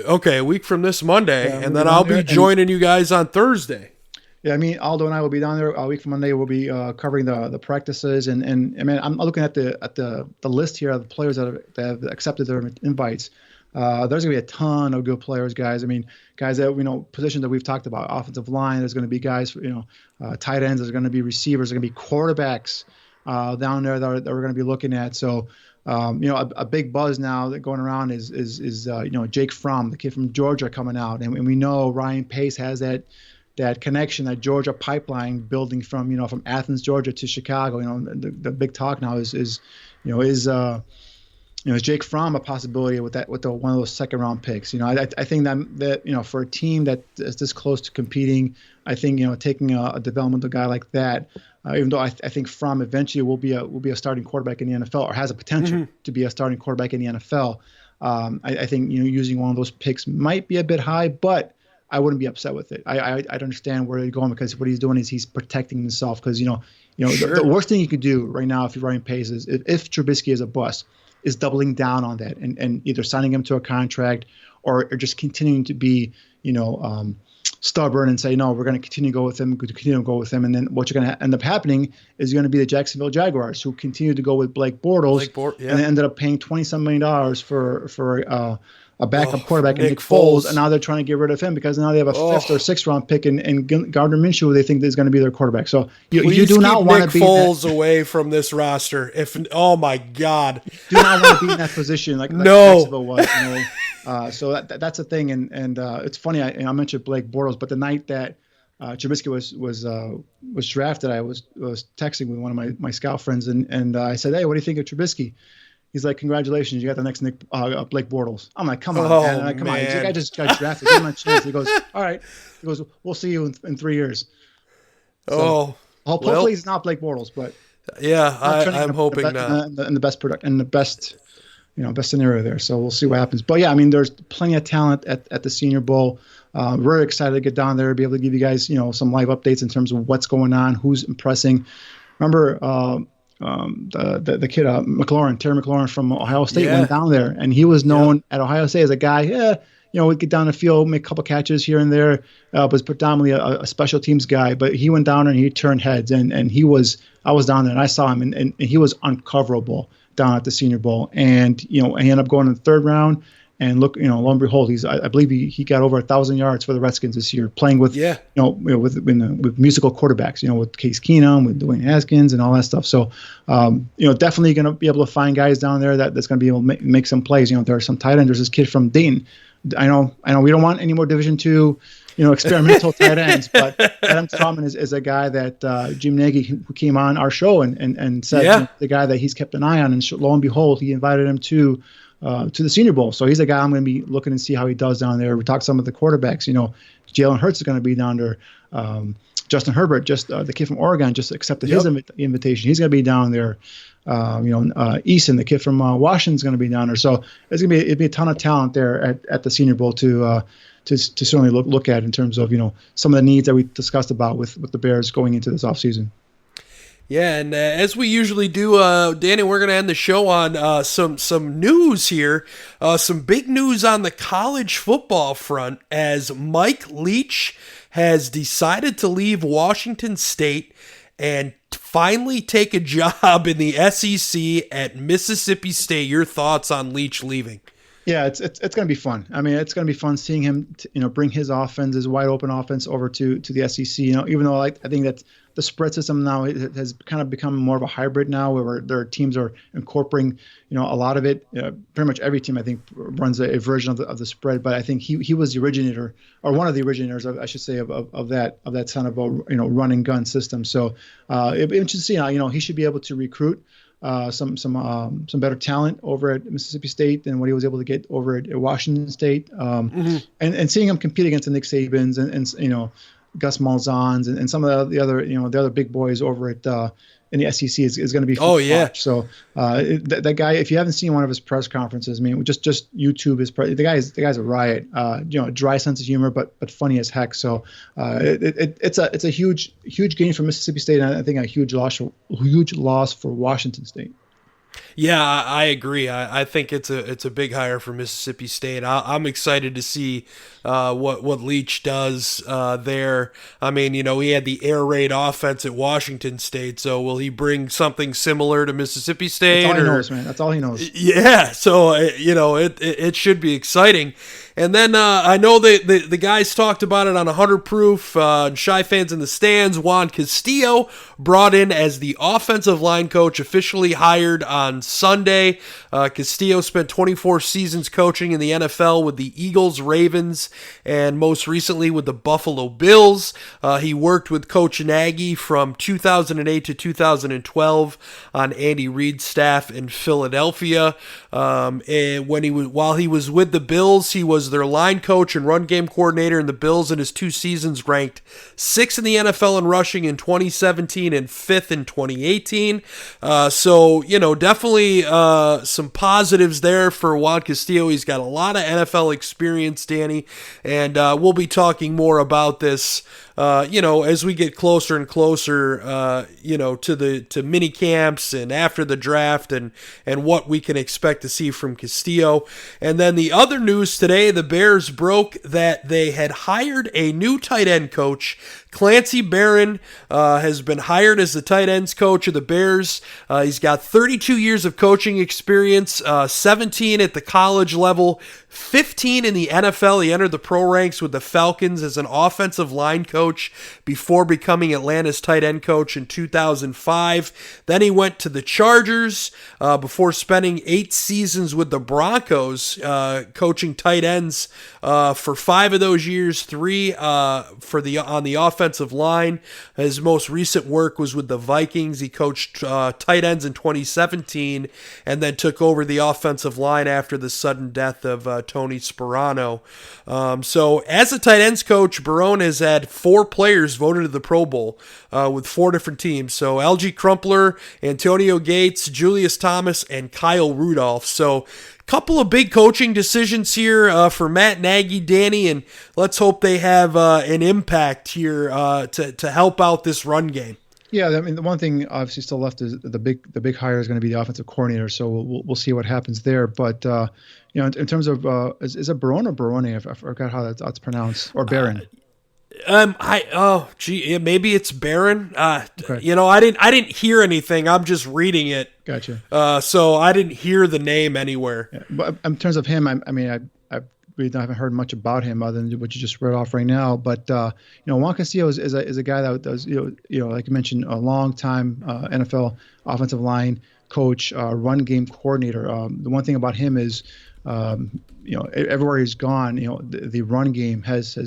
Okay, a week from this Monday, and then I'll be joining you guys on Thursday. Yeah, I mean, Aldo and I will be down there a week from Monday. We'll be covering the practices, and I mean, I'm looking at the list here of the players that have accepted their invites. There's going to be a ton of good players, guys. I mean, guys that positions that we've talked about, offensive line. There's going to be guys, tight ends. There's going to be receivers. There's going to be quarterbacks down there that we're going to be looking at. So. A big buzz now that going around is Jake Fromm, the kid from Georgia, coming out, and we know Ryan Pace has that connection, that Georgia pipeline building from Athens, Georgia to Chicago. The big talk now is Jake Fromm a possibility with one of those second round picks? I think that for a team that is this close to competing, I think taking a developmental guy like that. Even though I think Fromm eventually will be a starting quarterback in the NFL, or has a potential to be a starting quarterback in the NFL, I think using one of those picks might be a bit high, but I wouldn't be upset with it. I'd understand where they're going, because what he's doing is he's protecting himself. Because the worst thing you could do right now if you're running pace is if Trubisky is a bust, is doubling down on that and either signing him to a contract or just continuing to be stubborn and say, no, we're going to continue to go with him. And then what you're going to end up happening is you're going to be the Jacksonville Jaguars, who continue to go with Blake Bortles, and ended up paying $27 million for a backup quarterback in Nick Foles, and now they're trying to get rid of him because now they have a 5th or 6th round pick in Gardner Minshew, who they think is going to be their quarterback. So you do not want to be Foles away from this roster. Oh my God, do not want to be in that position like Jacksonville was. So that's a thing, and it's funny. I mentioned Blake Bortles, but the night that Trubisky was drafted, I was texting with one of my scout friends, and I said, "Hey, what do you think of Trubisky?" He's like, "Congratulations, you got the next Blake Bortles." I'm like, "Come on, man! I'm like, come on, the guy just got drafted. Give him a chance." He goes, "All right." He goes, "We'll see you in 3 years." So, hopefully he's not Blake Bortles, but yeah, I'm hoping not. In the best product and the best. Best scenario there. So we'll see what happens. But yeah, I mean, there's plenty of talent at the Senior Bowl. We're excited to get down there, be able to give you guys, some live updates in terms of what's going on, who's impressing. Remember, the kid Terry McLaurin from Ohio State went down there, and he was known at Ohio State as a guy. Would get down the field, make a couple catches here and there, was predominantly a special teams guy. But he went down and he turned heads, and I was down there and I saw him, and he was uncoverable down at the Senior Bowl. And he ended up going in the third round. And look, lo and behold, I believe he got over 1,000 yards for the Redskins this year, playing with with musical quarterbacks, with Case Keenum, with Dwayne Haskins, and all that stuff. So, definitely going to be able to find guys down there that's going to be able to make some plays. There are some tight ends. There's this kid from Dayton. I know we don't want any more Division II, experimental tight ends, but Adam Trautman is a guy that Jim Nagy, who came on our show and said the guy that he's kept an eye on, and lo and behold, he invited him to the Senior Bowl. So he's a guy I'm going to be looking and see how he does down there. We talked to some of the quarterbacks. Jalen Hurts is going to be down there. Justin Herbert, the kid from Oregon, just accepted his invitation. He's going to be down there. Eason, the kid from Washington, is going to be down there. So it'd be a ton of talent there at the Senior Bowl to certainly look at in terms of some of the needs that we discussed about with the Bears going into this offseason. Yeah, and as we usually do, Danny, we're going to end the show on some news here. Some big news on the college football front, as Mike Leach has decided to leave Washington State and finally take a job in the SEC at Mississippi State. Your thoughts on Leach leaving? Yeah, it's going to be fun. I mean, it's going to be fun seeing him, bring his offense, his wide open offense over to the SEC. Even though I think that the spread system now has kind of become more of a hybrid now, where their teams are incorporating, a lot of it. Pretty much every team, I think, runs a version of the spread. But I think he was the originator, or one of the originators, I should say, of that kind of a run and gun system. So it'd be interesting to see. He should be able to recruit some better talent over at Mississippi State than what he was able to get over at Washington State. And seeing him compete against the Nick Sabans and Gus Malzahn's and some of the other big boys over at in the SEC is going to be fun to watch. So that guy, if you haven't seen one of his press conferences, I mean, just YouTube his the guy's a riot. Dry sense of humor, but funny as heck. So it's a huge gain for Mississippi State, and I think a huge loss for Washington State. Yeah, I agree. I think it's a big hire for Mississippi State. I'm excited to see what Leach does there. I mean, he had the air raid offense at Washington State, so will he bring something similar to Mississippi State? That's all he knows, man. That's all he knows. Yeah, so it should be exciting. And then I know the guys talked about it on 100 Proof, Shy Fans in the Stands. Juan Castillo brought in as the offensive line coach, officially hired on Sunday. Castillo spent 24 seasons coaching in the NFL with the Eagles, Ravens, and most recently with the Buffalo Bills. He worked with Coach Nagy from 2008 to 2012 on Andy Reid's staff in Philadelphia. And while he was with the Bills, he was their line coach and run game coordinator, and the Bills in his 2 seasons ranked 6th in the NFL in rushing in 2017 and 5th in 2018. So definitely some positives there for Juan Castillo. He's got a lot of NFL experience, Danny, and we'll be talking more about this as we get closer and closer, to mini camps and after the draft and what we can expect to see from Castillo. And then the other news today, the Bears broke that they had hired a new tight end coach. Clancy Barron has been hired as the tight ends coach of the Bears. He's got 32 years of coaching experience, 17 at the college level, 15 in the NFL. He entered the pro ranks with the Falcons as an offensive line coach before becoming Atlanta's tight end coach in 2005. Then he went to the Chargers before spending 8 seasons with the Broncos, coaching tight ends for 5 of those years, 3 on the offensive line. His most recent work was with the Vikings. He coached tight ends in 2017 and then took over the offensive line after the sudden death of Tony Sperano. So as a tight ends coach, Barone has had 4 players voted to the Pro Bowl with 4 different teams. So Algie Crumpler, Antonio Gates, Julius Thomas, and Kyle Rudolph. So couple of big coaching decisions here for Matt Nagy, Danny, and let's hope they have an impact here to help out this run game. Yeah, I mean, the one thing obviously still left is the big hire is going to be the offensive coordinator. So we'll see what happens there. But in terms of is it Barone or Barone? I forgot how that's pronounced, or Barron. Maybe it's Barron. Okay. I didn't hear anything. I'm just reading it. Gotcha. So I didn't hear the name anywhere. Yeah, but in terms of him, I really haven't heard much about him other than what you just read off right now. But Juan Castillo is a guy that does like you mentioned, a long time NFL offensive line coach, run game coordinator. The one thing about him is everywhere he's gone, the run game has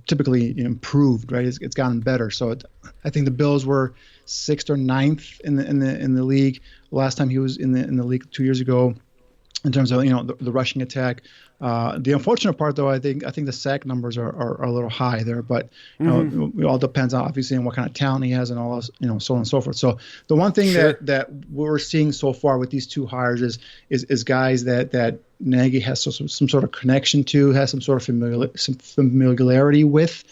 typically improved, right? It's gotten better. So I think the Bills were 6th or 9th in the league last time he was in the league 2 years ago, in terms of the rushing attack. The unfortunate part, though, I think the sack numbers are a little high there, but it all depends obviously on what kind of talent he has and all else, so on and so forth. So the one thing that we're seeing so far with these two hires is guys that Nagy has some sort of connection to, has some sort of familiarity with.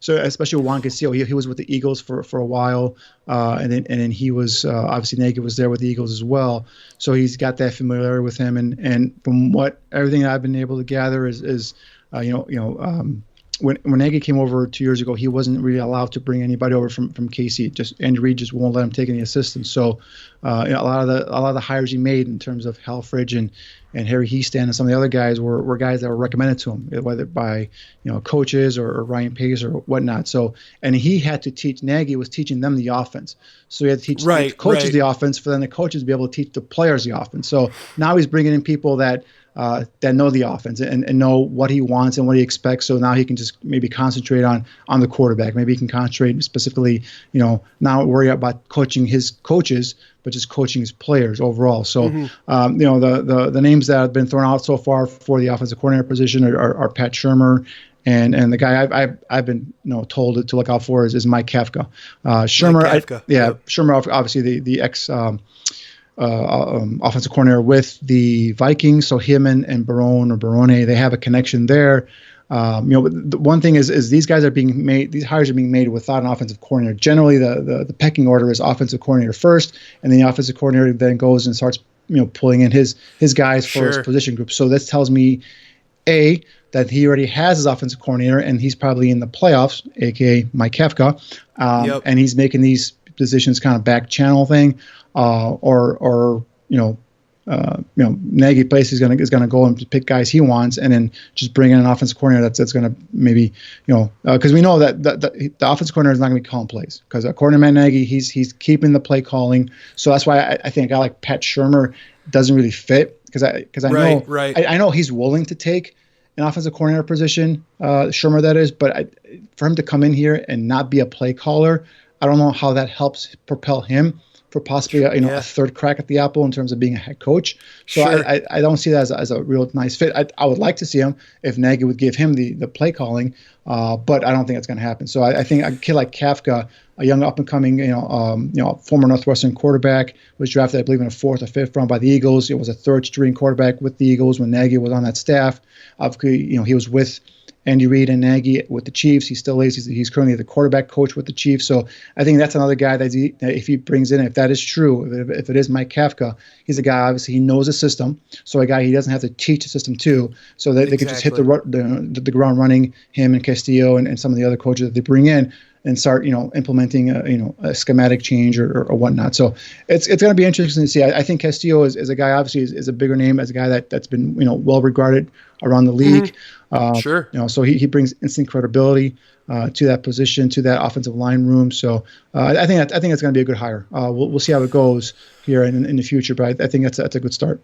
So especially Juan Castillo, he was with the Eagles for a while, and then he was obviously Nagy was there with the Eagles as well. So he's got that familiarity with him, and from everything I've been able to gather is when Nagy came over 2 years ago, he wasn't really allowed to bring anybody over from KC. Just Andy Reid just won't let him take any assistants. So a lot of the hires he made in terms of Halfridge and Harry Heastan and some of the other guys were guys that were recommended to him, whether by coaches or Ryan Pace or whatnot. So and he had to teach. Nagy was teaching them the offense. So he had to teach the coaches the offense for then the coaches to be able to teach the players the offense. So now he's bringing in people that know the offense and know what he wants and what he expects. So now he can just maybe concentrate on the quarterback. Maybe he can concentrate specifically, not worry about coaching his coaches, but just coaching his players overall. So, the names that have been thrown out so far for the offensive coordinator position are Pat Shurmur. And the guy I've been told to look out for is Mike Kafka. Shurmur, Shurmur, obviously the ex offensive coordinator with the Vikings. So him and Barone, they have a connection there. The one thing is these guys are being made. These hires are being made without an offensive coordinator. Generally, the pecking order is offensive coordinator first, and then the offensive coordinator then goes and starts pulling in his guys for his position group. So this tells me, A, that he already has his offensive coordinator, and he's probably in the playoffs, aka Mike Kafka, and he's making these decisions kind of back channel thing, or Nagy place is gonna go and pick guys he wants, and then just bring in an offensive coordinator that's gonna maybe because we know that the offensive coordinator is not gonna be calling plays, because according to Matt Nagy, he's keeping the play calling. So that's why I think a guy like Pat Shurmur doesn't really fit, because I know he's willing to take an offensive coordinator position, Shurmur that is, but for him to come in here and not be a play caller, I don't know how that helps propel him for possibly a third crack at the apple in terms of being a head coach. So I don't see that as a real nice fit. I would like to see him if Nagy would give him the play calling, but I don't think it's going to happen. So I think a kid like Kafka, a young up and coming former Northwestern quarterback, was drafted I believe in a 4th or 5th round by the Eagles. It was a 3rd string quarterback with the Eagles when Nagy was on that staff. Obviously, he was with Andy Reid and Nagy with the Chiefs. He still is. He's currently the quarterback coach with the Chiefs. So I think that's another guy that if he brings in, if that is true, if it is Mike Kafka, he's a guy, obviously he knows the system. So a guy he doesn't have to teach the system to, so that they could just hit the ground running, him and Castillo and some of the other coaches that they bring in, and start implementing a schematic change or whatnot. So it's going to be interesting to see. I think Castillo is a guy, obviously is a bigger name, as a guy that's been well regarded around the league. So he brings instant credibility to that position, to that offensive line room. So I think it's going to be a good hire. We'll see how it goes here in the future, but I think that's a good start.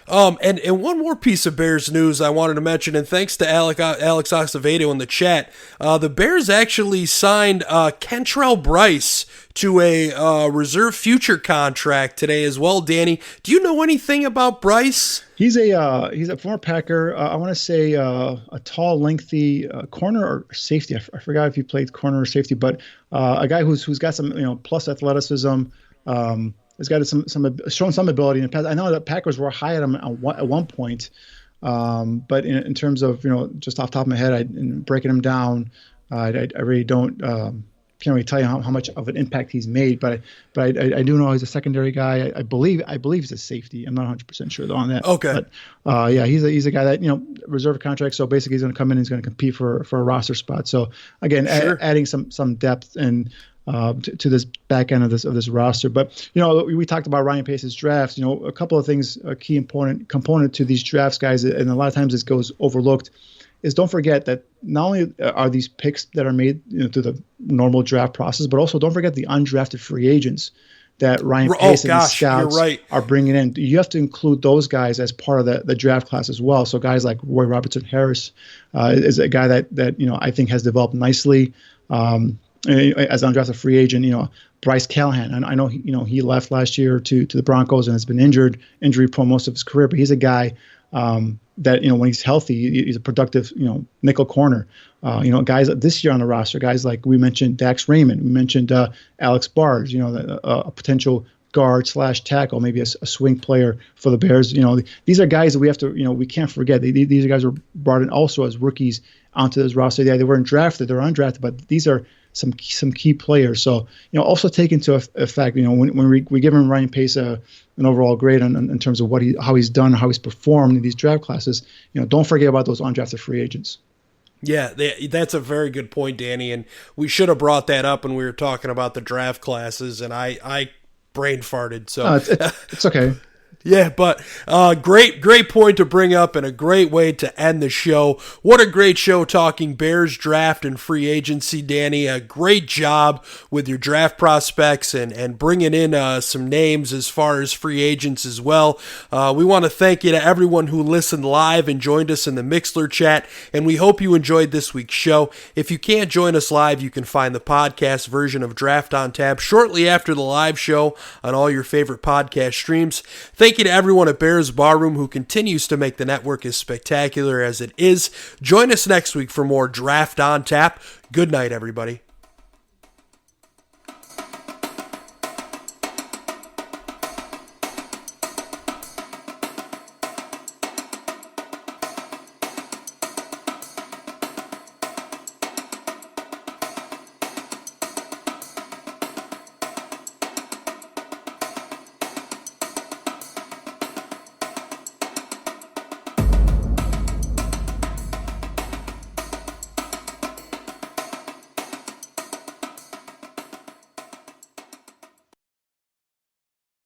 And one more piece of Bears news I wanted to mention, and thanks to Alex Acevedo in the chat, the Bears actually signed Kentrell Bryce to a reserve future contract today as well. Danny, do you know anything about Bryce? He's a former Packer. I want to say a tall, lengthy corner or safety. I forgot if he played corner or safety, but a guy who's got some plus athleticism. Has got shown some ability in the past. I know that Packers were high at him at one point, but in terms of just off the top of my head, breaking him down, I really don't can't really tell you how much of an impact he's made, but I do know he's a secondary guy. I believe he's a safety. I'm not 100% sure though on that. Okay. But yeah, he's a guy that, reserve contract. So basically he's going to come in and he's going to compete for a roster spot. So again, adding some depth and to this back end of this roster. But we talked about Ryan Pace's drafts. A couple of things, a key important component to these drafts, guys, and a lot of times this goes overlooked, is don't forget that not only are these picks that are made through the normal draft process, but also don't forget the undrafted free agents that Ryan Pace and his scouts are bringing in. You have to include those guys as part of the draft class as well. So guys like Roy Robertson Harris is a guy that I think has developed nicely as an undrafted free agent. Bryce Callahan, and I know he left last year to the Broncos and has been injury prone most of his career, but he's a guy that when he's healthy, he's a productive nickel corner. Guys this year on the roster, guys like we mentioned Dax Raymond, we mentioned Alex Bars, a potential guard / tackle, maybe a swing player for the Bears. These are guys that we have to we can't forget. These are guys who were brought in also as rookies onto this roster. Yeah, they weren't drafted, they're undrafted, but these are some key players. So also take into effect when we give him Ryan Pace an overall grade in terms of how he's done, how he's performed in these draft classes. Don't forget about those undrafted free agents. Yeah, that's a very good point, Danny, and we should have brought that up when we were talking about the draft classes, and I brain farted. So it's okay. Yeah, but great point to bring up and a great way to end the show. What a great show talking Bears draft and free agency, Danny. A great job with your draft prospects and bringing in some names as far as free agents as well. We want to thank you to everyone who listened live and joined us in the Mixler chat, and we hope you enjoyed this week's show. If you can't join us live, you can find the podcast version of Draft on Tap shortly after the live show on all your favorite podcast streams. Thank you to everyone at Bears Barroom who continues to make the network as spectacular as it is. Join us next week for more Draft on Tap. Good night, everybody.